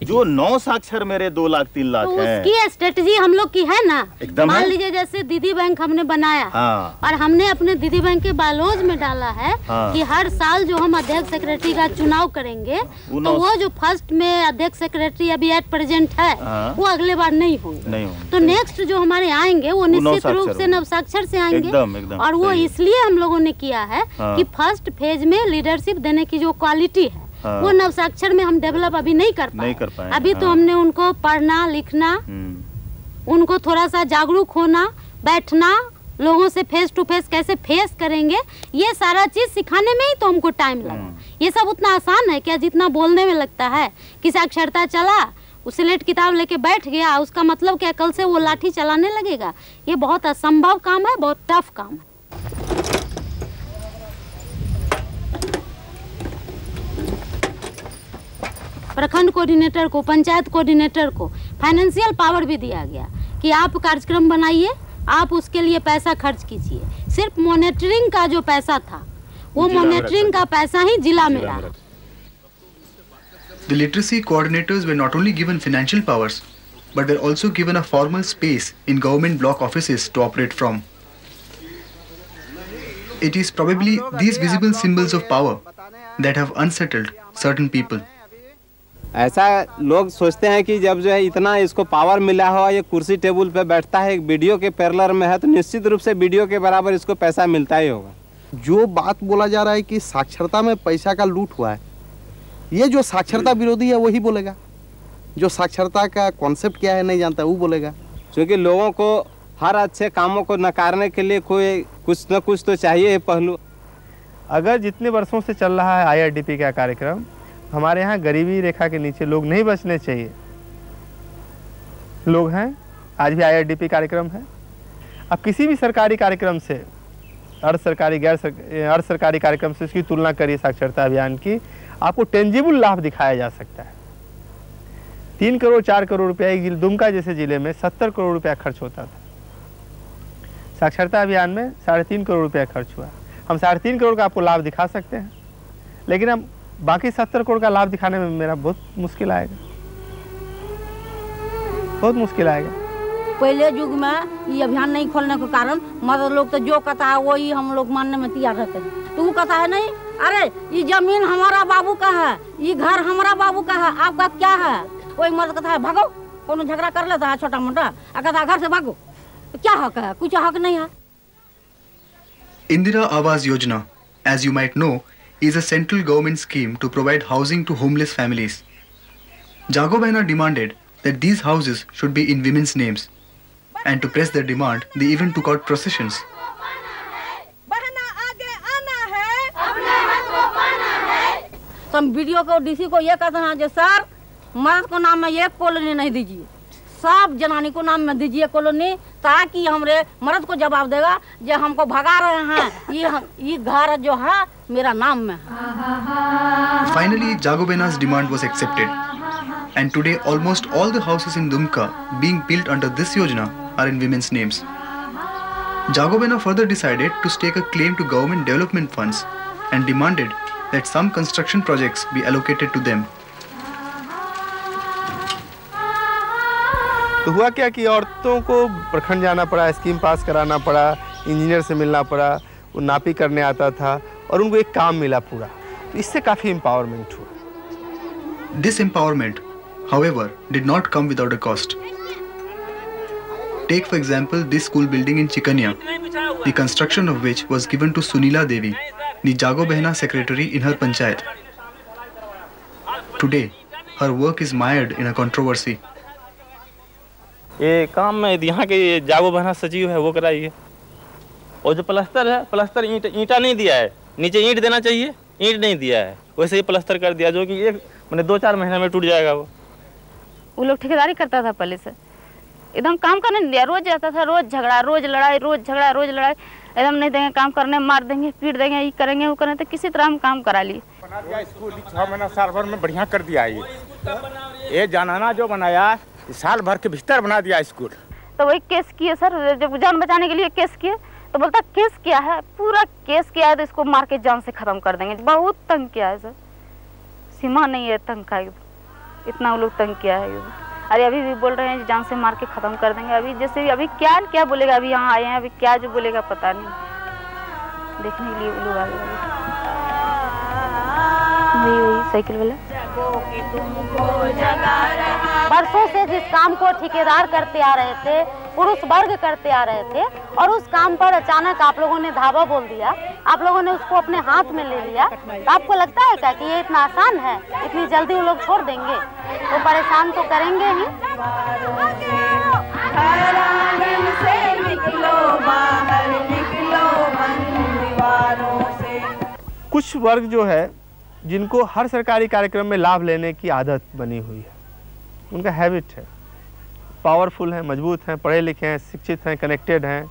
जो 9 साक्षर मेरे 2 लाख 3 लाख
तो
है।
उसकी strategy हम लोग की है ना,
एकदम
मान
है।
लीजिए जैसे दीदी बैंक हमने बनाया
हाँ।
और हमने अपने दीदी बैंक के बायलॉज में डाला है
हाँ।
कि हर साल जो हम अध्यक्ष सेक्रेटरी का चुनाव करेंगे तो वो जो फर्स्ट में अध्यक्ष सेक्रेटरी अभी एट प्रेजेंट है
हाँ।
वो अगले बार नहीं होंगे, तो नेक्स्ट जो हमारे आएंगे वो निश्चित रूप से नवसाक्षर से आएंगे।
एकदम
और वो इसलिए हम लोगों ने किया है
हाँ।
कि फर्स्ट फेज में लीडरशिप देने की जो क्वालिटी है
हाँ।
वो नवसाक्षर में हम डेवलप अभी नहीं कर पाए। अभी तो हमने उनको पढ़ना लिखना, उनको थोड़ा सा जागरूक होना, बैठना, लोगों से फेस टू फेस कैसे फेस करेंगे, ये सारा चीज सिखाने में ही तो हमको टाइम लगा। ये सब उतना आसान है क्या जितना बोलने में लगता है कि साक्षरता चला, स्लेट किताब लेके बैठ गया, उसका मतलब क्या कल से वो लाठी चलाने लगेगा? ये बहुत असंभव काम है, बहुत टफ काम है। प्रखंड कोऑर्डिनेटर को, पंचायत कोऑर्डिनेटर को फाइनेंशियल पावर भी दिया गया कि आप कार्यक्रम बनाइए, आप उसके लिए पैसा खर्च कीजिए। सिर्फ मॉनिटरिंग का जो पैसा था वो मॉनिटरिंग का पैसा ही जिला में रहा।
The literacy coordinators were not only given financial powers, but were also given a formal space in government block offices to operate from. It is probably these visible symbols of power that have unsettled certain people.
ऐसा लोग सोचते हैं कि जब जो है इतना इसको पावर मिला हो, ये कुर्सी टेबल पे बैठता है, एक वीडियो के पैरेलल में है, तो निश्चित रूप से वीडियो के बराबर इसको पैसा मिलता ही होगा।
जो बात बोला जा रहा है कि साक्षरता में पैसा का लूट हुआ है, ये जो साक्षरता विरोधी है वही बोलेगा। जो साक्षरता का कॉन्सेप्ट क्या है नहीं जानता वो बोलेगा।
क्योंकि लोगों को हर अच्छे कामों को नकारने के लिए कोई कुछ न कुछ तो चाहिए पहलू।
अगर जितने वर्षों से चल रहा है IRDP का कार्यक्रम, हमारे यहाँ गरीबी रेखा के नीचे लोग नहीं बचने चाहिए। लोग हैं, आज भी IRDP कार्यक्रम है। अब किसी भी सरकारी कार्यक्रम से, अर्ध सरकारी अर्ध सरकारी कार्यक्रम से उसकी तुलना करिए साक्षरता अभियान की, आपको टेंजिबल लाभ दिखाया जा सकता है। 3 करोड़ 4 करोड़ रुपया दुमका जैसे जिले में 70 करोड़ रुपया खर्च होता था। साक्षरता अभियान में 3.5 करोड़ रुपया खर्च हुआ। हम 3.5 करोड़ का आपको लाभ दिखा सकते हैं, लेकिन हम बाकी 70 करोड़ का लाभ दिखाने में मेरा बहुत मुश्किल आएगा, बहुत मुश्किल आएगा।
पहले युग में ये अभियान नहीं खोलने के कारण मदर लोग तो जो कहता है वही हम लोग मानने में तैयार रहते हैं। तो वो कहता है नहीं, अरे ये जमीन हमारा बाबू का है, ये घर हमारा बाबू का है, आपका क्या है? वही मदर कहता है भागो, कोनो झगड़ा कर लेता है छोटा मोटा, कहता है घर से भागो। तो क्या हक है? कुछ हक नहीं है।
Indira Awas Yojana, as you might know, is a central government scheme to provide housing to homeless families. Jago Behna demanded that these houses should be in women's names, and to press their demand, they even took out processions.
तो हम video को DC को ये कहते हैं, जो sir मर्द को नाम में ये कॉलोनी नहीं दीजिए, सब जनानी को नाम में दीजिए कॉलोनी, ताकि हमरे मर्द को जवाब देगा जो हमको भगा रहे हैं, ये घर जो है मेरा नाम में है।
Finally, Jago Behna's demand was accepted, and today almost all the houses in Dumka being built under this Yojana are in women's names. Jago Behna further decided to stake a claim to government development funds and demanded that some construction projects be allocated to them.
तो हुआ क्या कि औरतों को प्रखंड जाना पड़ा, scheme पास कराना पड़ा, इंजीनियर से मिलना पड़ा, वो नापी करने आता था और उनको एक काम मिला पूरा, तो इससे काफ़ी एम्पावरमेंट हुआ।
This empowerment, however, did not come without a cost. Take for example this school building in Chikanya, the construction of which was given to Sunila Devi, the Jago Behna secretary in her panchayat. Today, her work is mired in a controversy.
ये काम में यहाँ के जागो बहना सचिव है वो कराइए, और जो प्लास्टर है, प्लास्टर ईंटा नहीं दिया है, नीचे ईंट देना चाहिए, ईंट नहीं दिया है, वैसे ही प्लास्टर कर दिया जो कि एक मैंने 2-4 महीने में टूट जाएगा।
वो लोग ठेकेदारी करता था पहले से, एकदम काम करने नहीं दिया, रोज जाता था, रोज झगड़ा, रोज लड़ाई, रोज झगड़ा, रोज लड़ाई, एकदम नहीं देंगे काम करने, मार देंगे, पीट देंगे, ये करेंगे वो करेंगे, तो किसी तरह हम काम करा लिए।
बना दिया स्कूल 6 महीना साल भर में बढ़िया कर दिया। ये जनाना जो बनाया साल भर के भीतर बना दिया स्कूल।
तो वही केस किए सर, जब जान बचाने के लिए केस किए, तो बोलता केस किया है, पूरा केस किया है तो इसको मार के जान से खत्म कर देंगे। बहुत तंग किया है सर, सीमा नहीं है तंग का, इतना वो लोग तंग किया है। अरे अभी भी बोल रहे हैं जान से मार के खत्म कर देंगे। अभी जैसे अभी क्या क्या बोलेगा, अभी यहाँ आए हैं, अभी क्या जो बोलेगा पता नहीं, देखने के लिए लोग आ गए। वही साइकिल वाला बरसों से जिस काम को ठेकेदार करते आ रहे थे, पुरुष वर्ग करते आ रहे थे, और उस काम पर अचानक आप लोगों ने धावा बोल दिया, आप लोगों ने उसको अपने हाथ में ले लिया, तो आपको लगता है क्या कि ये इतना आसान है, इतनी जल्दी वो लोग छोड़ देंगे? तो परेशान तो करेंगे ही।
कुछ वर्ग जो है जिनको हर सरकारी कार्यक्रम में लाभ लेने की आदत बनी हुई है, उनका हैबिट है, पावरफुल हैं, मजबूत हैं, पढ़े लिखे हैं, शिक्षित हैं, कनेक्टेड हैं,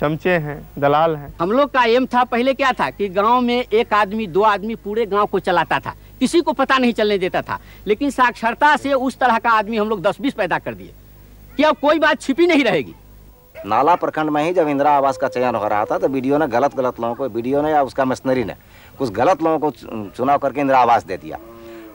चमचे हैं, दलाल हैं।
हम लोग का एम था, पहले क्या था कि गांव में 1 आदमी 2 आदमी पूरे गांव को चलाता था, किसी को पता नहीं चलने देता था। लेकिन साक्षरता से उस तरह का आदमी हम लोग 10-20 पैदा कर दिए कि अब कोई बात छिपी नहीं रहेगी।
नाला प्रखंड में ही जब इंदिरा आवास का चयन हो रहा था तो बीडीओ ने गलत लोगों को, बीडीओ ने या उसका मिशनरी ने कुछ गलत लोगों को चुनाव करके इंदिरा आवास दे दिया।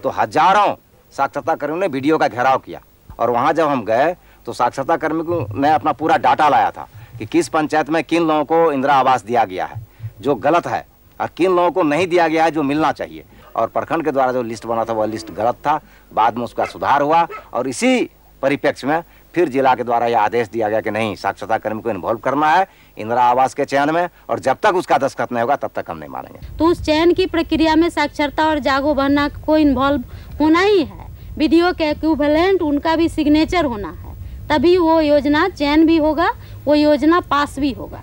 तो हजारों साक्षरता कर्मियों ने बीडीओ का घेराव किया, और वहाँ जब हम गए तो साक्षरता कर्मी को ने अपना पूरा डाटा लाया था कि किस पंचायत में किन लोगों को इंदिरा आवास दिया गया है जो गलत है, और किन लोगों को नहीं दिया गया है जो मिलना चाहिए। और प्रखंड के द्वारा जो लिस्ट बना था वह लिस्ट गलत था, बाद में उसका सुधार हुआ, और इसी परिप्रेक्ष्य में फिर जिला के द्वारा यह आदेश दिया गया कि नहीं, साक्षरता कर्मी को इन्वॉल्व करना है इंदिरा आवास के चयन में, और जब तक उसका दस्तखत नहीं होगा तब तक हम नहीं मानेंगे।
तो उस चयन की प्रक्रिया में साक्षरता और जागो बहना को इन्वॉल्व होना ही है, वीडियो के इक्विवेलेंट उनका भी सिग्नेचर होना है, तभी वो योजना चयन भी होगा, वो योजना पास भी होगा।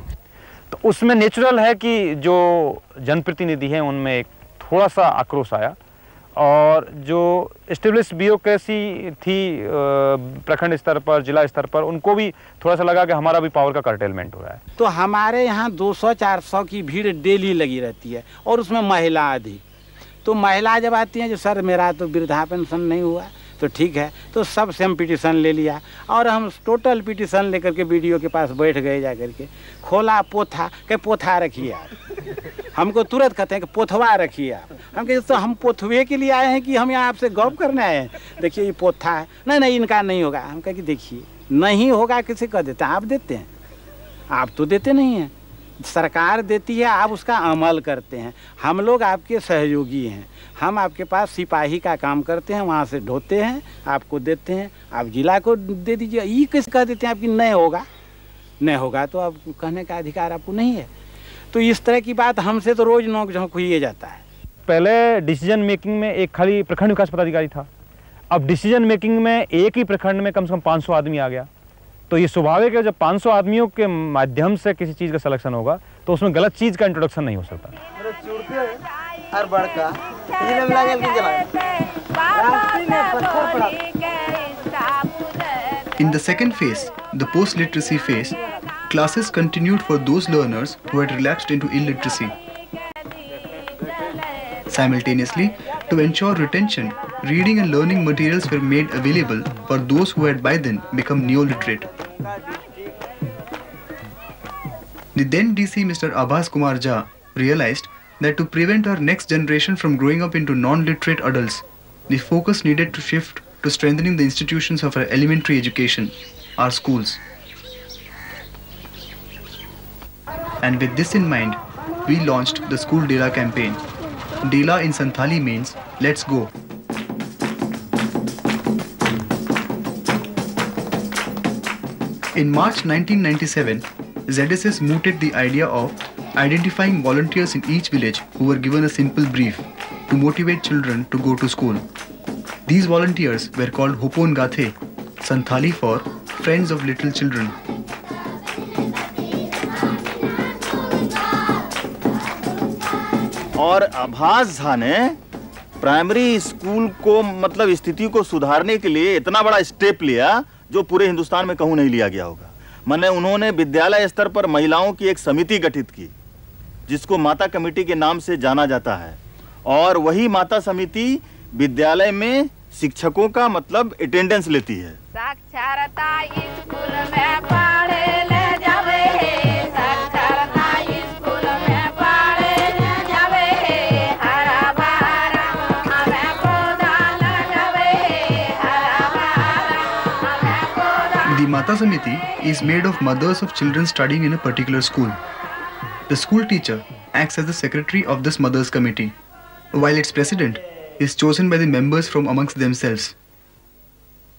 तो उसमें नेचुरल है कि जो जनप्रतिनिधि हैं उनमें एक थोड़ा सा आक्रोश आया, और जो एस्टेब्लिश ब्यूरोक्रेसी थी प्रखंड स्तर पर, जिला स्तर पर, उनको भी थोड़ा सा लगा कि हमारा भी पावर का कर्टेलमेंट हो रहा है।
तो हमारे यहाँ 200-400 की भीड़ डेली लगी रहती है, और उसमें महिला अधिक। तो महिला जब आती हैं, जो सर मेरा तो वृद्धा पेंशन नहीं हुआ, तो ठीक है, तो सबसे हम पिटीशन ले लिया, और हम टोटल पिटीशन लेकर के बीडीओ के पास बैठ गए, जा करके खोला पोथा के पोथा रखिए आप, हमको तुरंत कहते हैं कि पोथवा रखिए आप। हम कहते तो हम पोथवे के लिए आए हैं कि हम यहाँ आपसे गौप करने आए हैं? देखिए ये पोथा है, नहीं इनका नहीं होगा। हम कहे कि देखिए नहीं होगा, किसे कह देते हैं? आप देते हैं? आप तो देते नहीं हैं, सरकार देती है, आप उसका अमल करते हैं। हम लोग आपके सहयोगी हैं, हम आपके पास सिपाही का काम करते हैं, वहाँ से ढोते हैं, आपको देते हैं, आप जिला को दे दीजिए। ये कैसे कह देते हैं आपकी नहीं होगा तो अब कहने का अधिकार आपको नहीं है। तो इस तरह की बात हमसे तो रोज नोक झोंक हुई जाता है।
पहले डिसीजन मेकिंग में एक खाली प्रखंड विकास पदाधिकारी था, अब डिसीजन मेकिंग में एक ही प्रखंड में कम से कम 500 आदमी आ गया। तो ये स्वाभाविक है, जब 500 आदमियों के माध्यम से किसी चीज़ का सिलेक्शन होगा तो उसमें गलत चीज़ का इंट्रोडक्शन नहीं हो सकता।
In the second phase, the post-literacy phase, classes continued for those learners who had relapsed into illiteracy. Simultaneously, to ensure retention, reading and learning materials were made available for those who had by then become neo-literate. The then DC Mr. Abhas Kumar Jha realized that to prevent our next generation from growing up into non-literate adults, the focus needed to shift to strengthening the institutions of our elementary education, our schools. And with this in mind, we launched the School Dela campaign. Dela in Santhali means let's go. In March 1997, ZSS mooted the idea of identifying volunteers in each village who were given a simple brief to motivate children to go to school. These volunteers were called Hopon Gathe, Santhali for Friends of Little Children.
और आभास झा ने primary school को मतलब स्थिति को सुधारने के लिए इतना बड़ा स्टेप लिया जो पूरे हिंदुस्तान में कहूं नहीं लिया गया होगा। माने उन्होंने विद्यालय स्तर पर महिलाओं की एक समिति गठित की जिसको माता कमेटी के नाम से जाना जाता है, और वही माता समिति विद्यालय में शिक्षकों का मतलब अटेंडेंस लेती है।
साक्षरता स्कूल में पढ़े ले जावे, साक्षरता स्कूल में पढ़े ले जावे, हरा भरा हमें पौधा लगावे, हरा भरा हमें पौधा।
The Mata Samiti is made of mothers of children studying in a particular school. The school teacher acts as the secretary of this mothers committee, while its president is chosen by the members from amongst themselves.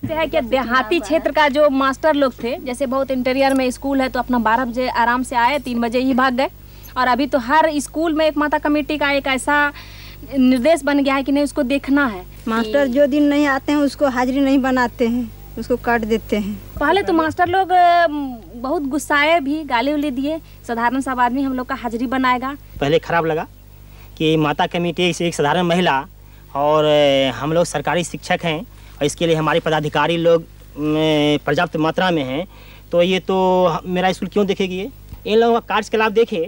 है कि देहाती क्षेत्र का जो master लोग थे, जैसे बहुत इंटीरियर में स्कूल है तो अपना 12 बजे आराम से आए, 3 बजे ही भाग गए। और अभी तो हर स्कूल में एक माता कमेटी का एक ऐसा निर्देश बन गया है कि नहीं उसको देखना है।
मास्टर जो दिन नहीं आते हैं उसको हाजिरी नहीं बनाते हैं, उसको काट देते हैं।
पहले तो मास्टर लोग बहुत गुस्साए भी, गाली उली दिए, साधारण सब आदमी हम लोग का हाजिरी बनाएगा।
पहले खराब लगा कि माता कमेटी से एक साधारण महिला और हम लोग सरकारी शिक्षक हैं और इसके लिए हमारे पदाधिकारी लोग पर्याप्त मात्रा में हैं, तो ये तो मेरा स्कूल क्यों देखेगी? इन लोगों का कार्यकलाप देखे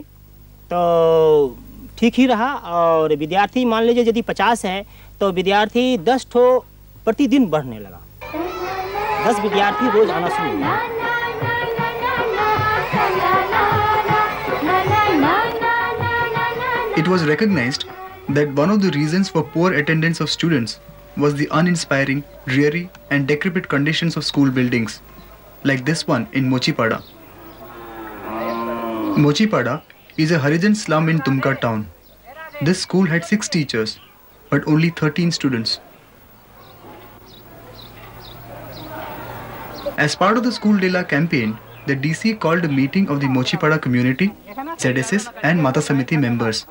तो ठीक ही रहा। और विद्यार्थी मान लीजिए यदि 50 है तो विद्यार्थी 10 ठो प्रतिदिन बढ़ने लगा, 10 विद्यार्थी रोज आना शुरू हुआ।
It was recognized that one of the reasons for poor attendance of students was the uninspiring, dreary and decrepit conditions of school buildings, like this one in Mochipada. Mochipada is a Harijan slum in Dumka town. This school had 6 teachers, but only 13 students. As part of the School Dela campaign, the DC called a meeting of the Mochipada community, ZSS and Mata Samiti members.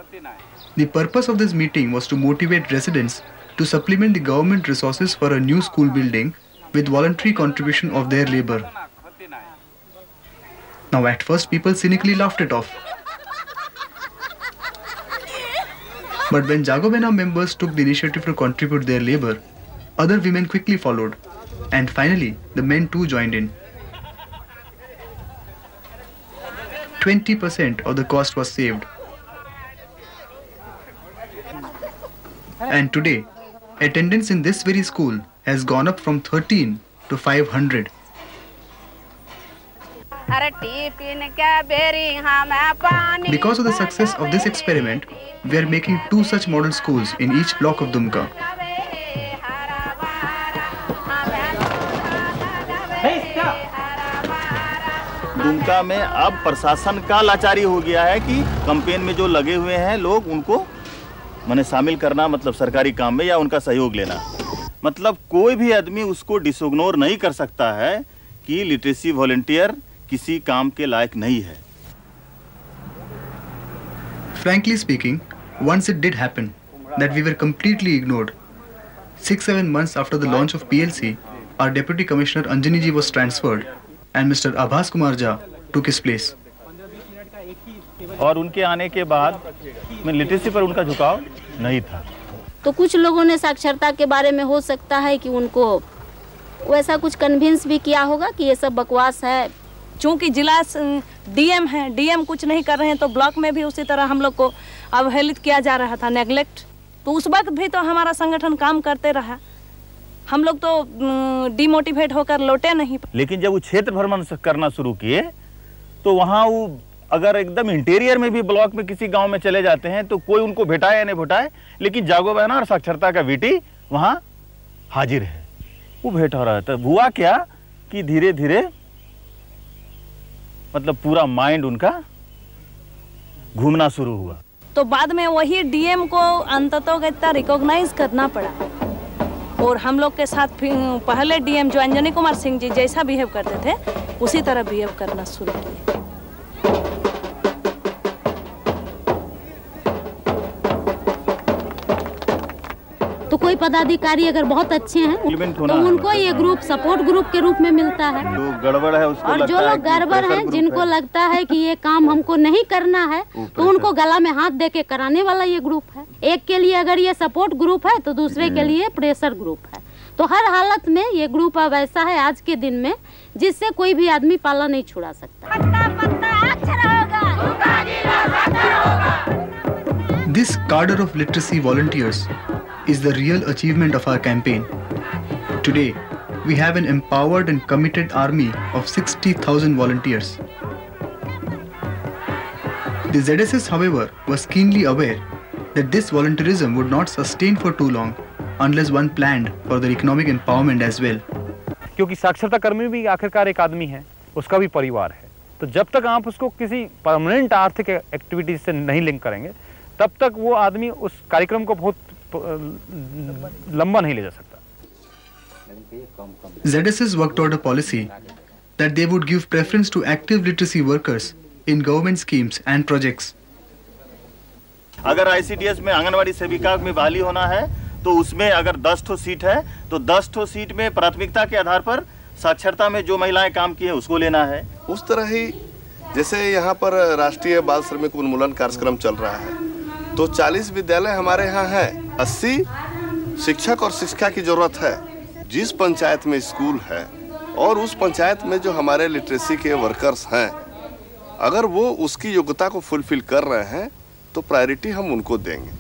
The purpose of this meeting was to motivate residents to supplement the government resources for a new school building with voluntary contribution of their labor. Now at first people cynically laughed it off. But when Jagobena members took the initiative to contribute their labor, other women quickly followed, and finally the men too joined in. 20% of the cost was saved. And today, attendance in this very school has gone up from 13 to 500. Because of the success of this experiment, we are making 2 such model schools in each block of Dumka.
Dumka में अब प्रशासन का लाचारी हो गया है कि campaign में जो लगे हुए हैं लोग उनको माने शामिल करना, मतलब सरकारी काम में या उनका सहयोग लेना। मतलब कोई भी आदमी उसको डिसइग्नोर नहीं कर सकता है कि लिटरेसी वॉलंटियर किसी काम के लायक नहीं है।
Frankly speaking, once it did happen that we were completely ignored. 6-7 months after the launch of PLC, our Deputy Commissioner Anjani ji was transferred and Mr. Abhas Kumar Jha took his place.
और उनके आने के बाद में literacy पर उनका झुकाव नहीं था।
तो कुछ लोगों ने साक्षरता के बारे में हो सकता है कि उनको वैसा कुछ कन्विंस भी किया होगा कि ये सब बकवास है।
चूँकि जिला डीएम है, डीएम कुछ नहीं कर रहे हैं तो ब्लॉक में भी उसी तरह हम लोग को अवहेलित किया जा रहा था, नेग्लेक्ट। तो उस वक्त भी तो हमारा संगठन काम करते रहा, हम लोग तो डिमोटिवेट होकर लौटे नहीं।
लेकिन जब वो क्षेत्र भ्रमण करना शुरू किए तो वहाँ वो अगर एकदम इंटीरियर में भी ब्लॉक में किसी गांव में चले जाते हैं तो कोई उनको भेटाए या नहीं भेटाए, लेकिन जागो बहना और साक्षरता का वीटी वहाँ हाजिर है। वो भेंट हो रहा था। हुआ क्या कि धीरे धीरे मतलब पूरा माइंड उनका घूमना शुरू हुआ।
तो बाद में वही डीएम को अंततः रिकॉग्नाइज करना पड़ा और हम लोग के साथ पहले डीएम जो अंजनी कुमार सिंह जी जैसा बिहेव करते थे उसी तरह बिहेव करना शुरू किया।
तो कोई पदाधिकारी अगर बहुत अच्छे हैं तो उनको ये ग्रुप सपोर्ट ग्रुप के रूप में मिलता है।
जो गड़बड़ है उसको
और जो लोग गड़बड़ हैं जिनको लगता है कि ये काम हमको नहीं करना है तो उनको गला में हाथ दे के कराने वाला ये ग्रुप है। एक के लिए अगर ये सपोर्ट ग्रुप है तो दूसरे के लिए प्रेशर ग्रुप है। तो हर हालत में ये ग्रुप अब ऐसा है आज के दिन में जिससे कोई भी आदमी पाला नहीं छुड़ा सकता।
This cadre of literacy volunteers is the real achievement of our campaign. Today, we have an empowered and committed army of 60,000 volunteers. The ZSS, however, was keenly aware that this volunteerism would not sustain for too long unless one planned for their economic empowerment as well.
क्योंकि साक्षरता कर्मी भी आखिरकार एक आदमी है, उसका भी परिवार है। तो जब तक आप उसको किसी परमानेंट आर्थिक एक्टिविटीज से नहीं लिंक करेंगे तब तक वो आदमी उस कार्यक्रम को बहुत लंबा नहीं ले जा सकता।
ZSS worked out a policy that they would give preference to active literacy workers in government schemes and projects.
अगर ICDS में आंगनवाड़ी सेविका में बहाली होना है तो उसमें अगर 10 ठो सीट है तो 10 ठो सीट में प्राथमिकता के आधार पर साक्षरता में जो महिलाएं काम की है उसको लेना है।
उस तरह ही जैसे यहाँ पर राष्ट्रीय बाल श्रमिक उन्मूलन कार्यक्रम चल रहा है तो 40 विद्यालय हमारे यहाँ हैं, 80 शिक्षक और शिक्षा की जरूरत है। जिस पंचायत में स्कूल है और उस पंचायत में जो हमारे लिटरेसी के वर्कर्स हैं अगर वो उसकी योग्यता को फुलफिल कर रहे हैं तो प्रायोरिटी हम उनको देंगे।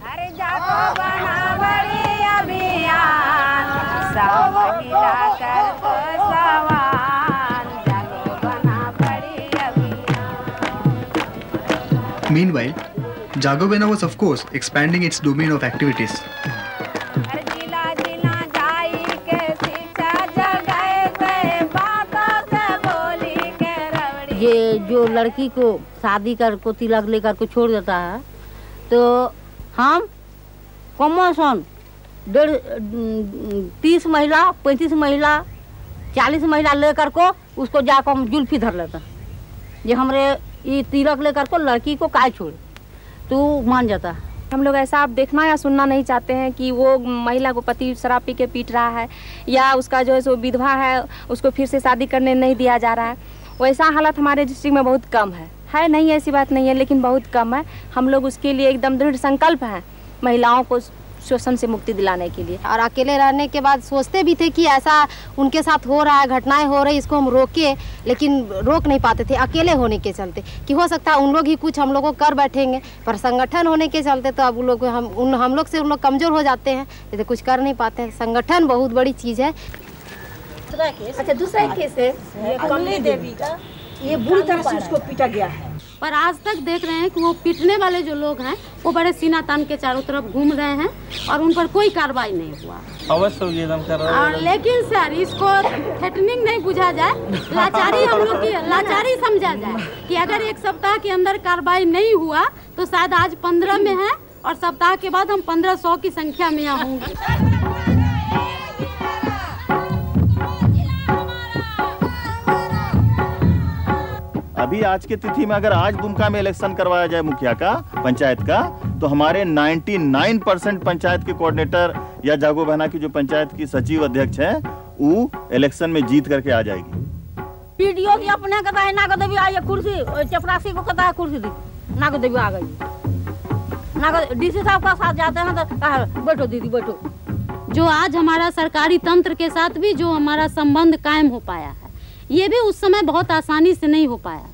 Meanwhile, Jago Bena was of course expanding its domain of activities.
ये जो लड़की को शादी कर को तिलक लेकर को छोड़ देता है तो हम कमोशन 30 महिला 35 महिला 40 महिला लेकर को उसको जाकर हम जुल्फी धर लेते हैं। ये हमारे ये तिलक लेकर को लड़की को काय छोड़े तो मान जाता है।
हम लोग ऐसा आप देखना या सुनना नहीं चाहते हैं कि वो महिला को पति शराब पी के पीट रहा है या उसका जो है सो विधवा है उसको फिर से शादी करने नहीं दिया जा रहा है। वैसा हालत हमारे डिस्ट्रिक्ट में बहुत कम है नहीं, ऐसी बात नहीं है, लेकिन बहुत कम है। हम लोग उसके लिए एकदम दृढ़ संकल्प हैं महिलाओं को शोषण से मुक्ति दिलाने के लिए।
और अकेले रहने के बाद सोचते भी थे कि ऐसा उनके साथ हो रहा है, घटनाएं हो रही, इसको हम रोके, लेकिन रोक नहीं पाते थे अकेले होने के चलते कि हो सकता है उन लोग ही कुछ हम लोग को कर बैठेंगे, पर संगठन होने के चलते तो अब उन लोग हम लोग से उन लोग कमज़ोर हो जाते हैं, जैसे कुछ कर नहीं पाते हैं। संगठन बहुत बड़ी चीज़ है।
अच्छा, दूसरा केस है कमली देवी का, ये बुरी तरह से उसको पीटा गया है।
पर आज तक देख रहे हैं कि वो पीटने वाले जो लोग हैं वो बड़े सीना तान के चारों तरफ घूम रहे हैं और उन पर कोई कार्रवाई नहीं हुआ।
अवश्य
और लेकिन सर इसको थ्रेटनिंग नहीं बुझा जाए, लाचारी हम लोग की लाचारी समझा जाए कि अगर एक सप्ताह के अंदर कार्रवाई नहीं हुआ तो शायद आज 15 में है और सप्ताह के बाद हम 1500 की संख्या में यहाँ होंगे।
अभी आज की तिथि में अगर आज दुमका में इलेक्शन करवाया जाए मुखिया का, पंचायत का, तो हमारे 99% पंचायत के कोऑर्डिनेटर या जागो बहना की जो पंचायत की सचिव अध्यक्ष है वो इलेक्शन में जीत करके आ जाएगी।
पीडीओ की अपने कहता है नागो देवी आई कुर्सी, चपरासी को कहता है कुर्सी दी, नागो देवी आ गई। नागो डीसी साहब का साथ जाते हैं तो कहा बैठो दीदी बैठो।
जो आज हमारा सरकारी तंत्र के साथ भी जो हमारा संबंध कायम हो पाया है ये भी उस समय बहुत आसानी से नहीं हो पाया था।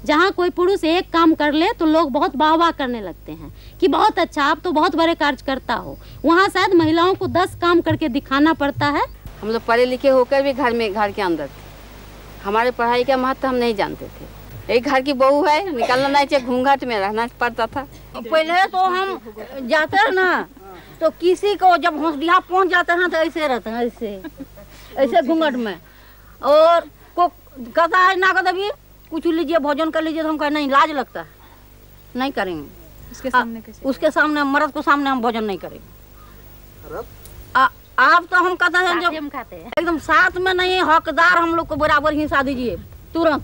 जहाँ कोई पुरुष एक काम कर ले तो लोग बहुत वाह वाह करने लगते हैं कि बहुत अच्छा, आप तो बहुत बड़े कार्य करता हो। वहाँ शायद महिलाओं को 10 काम करके दिखाना पड़ता है।
हम लोग पढ़े लिखे होकर भी घर के अंदर थे, हमारे पढ़ाई का महत्व हम नहीं जानते थे। एक घर की बहू है, निकलना नहीं चाहिए, घूंघट में रहना पड़ता था। पहले तो हम जाते हैं ना तो किसी को जब होशडिया पहुँच जाते हैं तो ऐसे रहते हैं, ऐसे ऐसे घूंघट में, और को कहता है ना कहता भी कुछ लीजिए भोजन कर लीजिए, तो हम कहे नहीं लाज लगता है, नहीं करेंगे।
उसके सामने कैसे?
उसके सामने, मर्द को सामने हम भोजन नहीं करेंगे। आप तो हम कहते हैं जब खाते हैं एकदम साथ में नहीं, हकदार हम लोग को बराबर हिस्सा दीजिए तुरंत।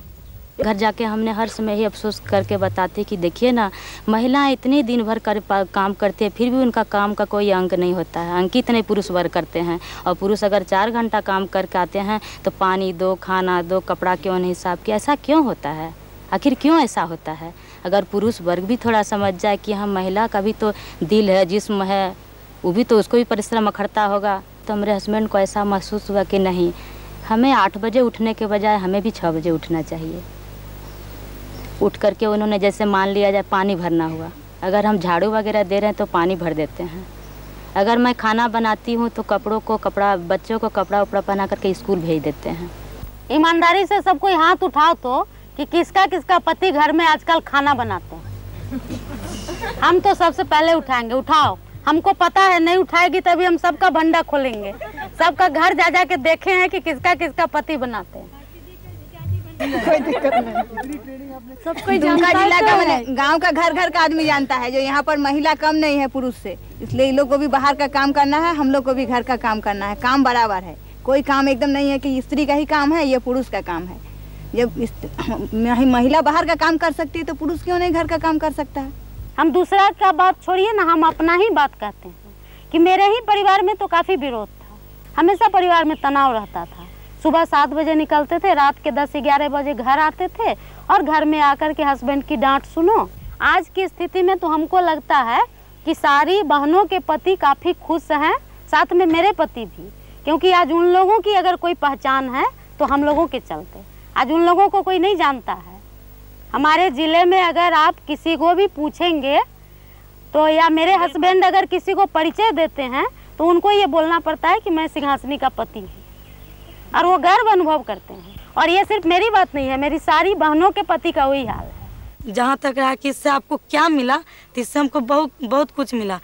घर जाके हमने हर समय ही अफसोस करके बताते कि देखिए ना, महिलाएं इतने दिन भर काम करती है, फिर भी उनका काम का कोई अंक नहीं होता है। अंकित नहीं पुरुष वर्ग करते हैं, और पुरुष अगर 4 घंटा काम करके आते हैं तो पानी दो, खाना दो, कपड़ा क्यों नहीं साफ किया, ऐसा क्यों होता है? आखिर क्यों ऐसा होता है? अगर पुरुष वर्ग भी थोड़ा समझ जाए कि हम महिला का भी तो दिल है, जिस्म है, वो भी तो उसको भी परिश्रम अखड़ता होगा। तो मेरे हस्बैंड को ऐसा महसूस हुआ कि नहीं, हमें 8 बजे उठने के बजाय हमें भी 6 बजे उठना चाहिए। उठ करके उन्होंने जैसे मान लिया जाए पानी भरना हुआ, अगर हम झाड़ू वगैरह दे रहे हैं तो पानी भर देते हैं। अगर मैं खाना बनाती हूँ तो बच्चों को कपड़ा उपड़ा पहना करके स्कूल भेज देते हैं।
ईमानदारी से सब कोई हाथ उठाओ तो कि किसका किसका पति घर में आजकल खाना बनाते हैं। हम तो सबसे पहले उठाएंगे, उठाओ। हमको पता है नहीं उठाएगी तभी हम सबका भंडा खोलेंगे, सबका घर जा जा के देखे हैं कि किसका किसका पति बनाते हैं।
कोई दिक्कत नहीं, सब कोई जानता जिला का गांव का घर घर का आदमी जानता है जो यहाँ पर महिला कम नहीं है पुरुष से, इसलिए इन लोग को भी बाहर का काम करना है, हम लोग को भी घर का काम करना है। काम बराबर है, कोई काम एकदम नहीं है कि स्त्री का ही काम है, ये पुरुष का काम है। जब महिला बाहर का काम कर सकती है तो पुरुष क्यों नहीं घर का काम कर सकता है?
हम दूसरा का बात छोड़िए ना, हम अपना ही बात कहते हैं कि मेरे ही परिवार में तो काफ़ी विरोध था, हमेशा परिवार में तनाव रहता था। सुबह 7 बजे निकलते थे, रात के 10-11 बजे घर आते थे, और घर में आकर के हस्बैंड की डांट सुनो। आज की स्थिति में तो हमको लगता है कि सारी बहनों के पति काफ़ी खुश हैं, साथ में मेरे पति भी, क्योंकि आज उन लोगों की अगर कोई पहचान है तो हम लोगों के चलते। आज उन लोगों को कोई नहीं जानता है। हमारे ज़िले में अगर आप किसी को भी पूछेंगे तो, या मेरे हस्बैंड अगर किसी को परिचय देते हैं तो उनको ये बोलना पड़ता है कि मैं सिंहासनी का पति हूँ, और वो गर्व अनुभव करते हैं। और ये सिर्फ मेरी बात नहीं है, मेरी सारी बहनों के पति का वही हाल है।
जहाँ तक रहा कि इससे आपको क्या मिला, तो इससे हमको बहुत कुछ मिला।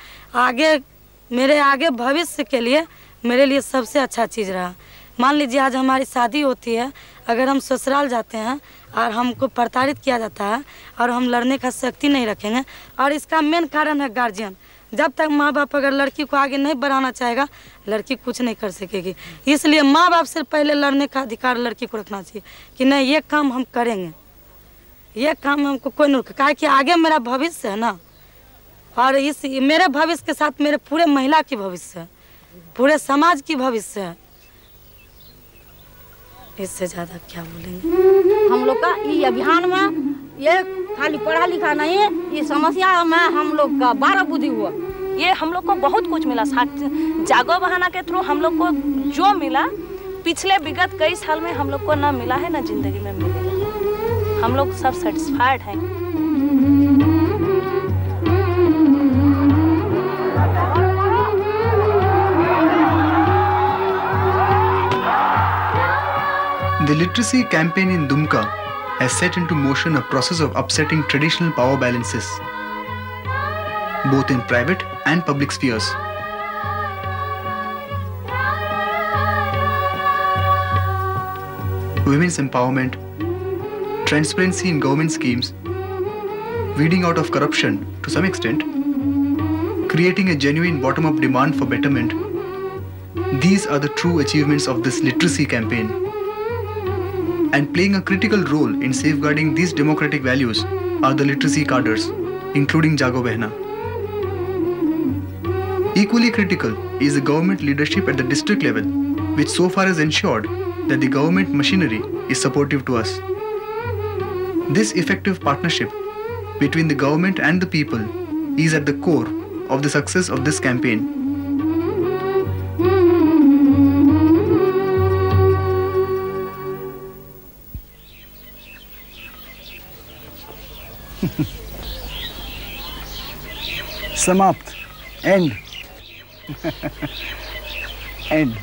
मेरे आगे भविष्य के लिए मेरे लिए सबसे अच्छा चीज़ रहा। मान लीजिए आज हमारी शादी होती है, अगर हम ससुराल जाते हैं और हमको प्रताड़ित किया जाता है और हम लड़ने का शक्ति नहीं रखेंगे, और इसका मेन कारण है गार्जियन। जब तक माँ बाप अगर लड़की को आगे नहीं बढ़ाना चाहेगा, लड़की कुछ नहीं कर सकेगी। इसलिए माँ बाप से पहले लड़ने का अधिकार लड़की को रखना चाहिए कि नहीं, ये काम हम करेंगे, ये काम हमको कोई नहीं, कहा कि आगे मेरा भविष्य है ना, और इस मेरे भविष्य के साथ मेरे पूरे महिला की भविष्य है, पूरे समाज की भविष्य है। इससे ज़्यादा क्या बोलेंगे?
हम लोग का ये अभियान में ये खाली पढ़ा लिखा नहीं है, ये समस्या में हम लोग का 12 बुद्धि हुआ।
ये हम लोग को बहुत कुछ मिला। जागो बहाना के थ्रू हम लोग को जो मिला पिछले विगत कई साल में हम लोग को ना मिला है, ना जिंदगी में मिलेगा। हम लोग सब सेटिस्फाइड हैं।
The literacy campaign in Dumka has set into motion a process of upsetting traditional power balances, both in private and public spheres. Women's empowerment, transparency in government schemes, weeding out of corruption to some extent, creating a genuine bottom-up demand for betterment. These are the true achievements of this literacy campaign. And playing a critical role in safeguarding these democratic values are the literacy cadres, including Jago Behna. Equally critical is the government leadership at the district level, which so far has ensured that the government machinery is supportive to us. This effective partnership between the government and the people is at the core of the success of this campaign.
समाप्त। And and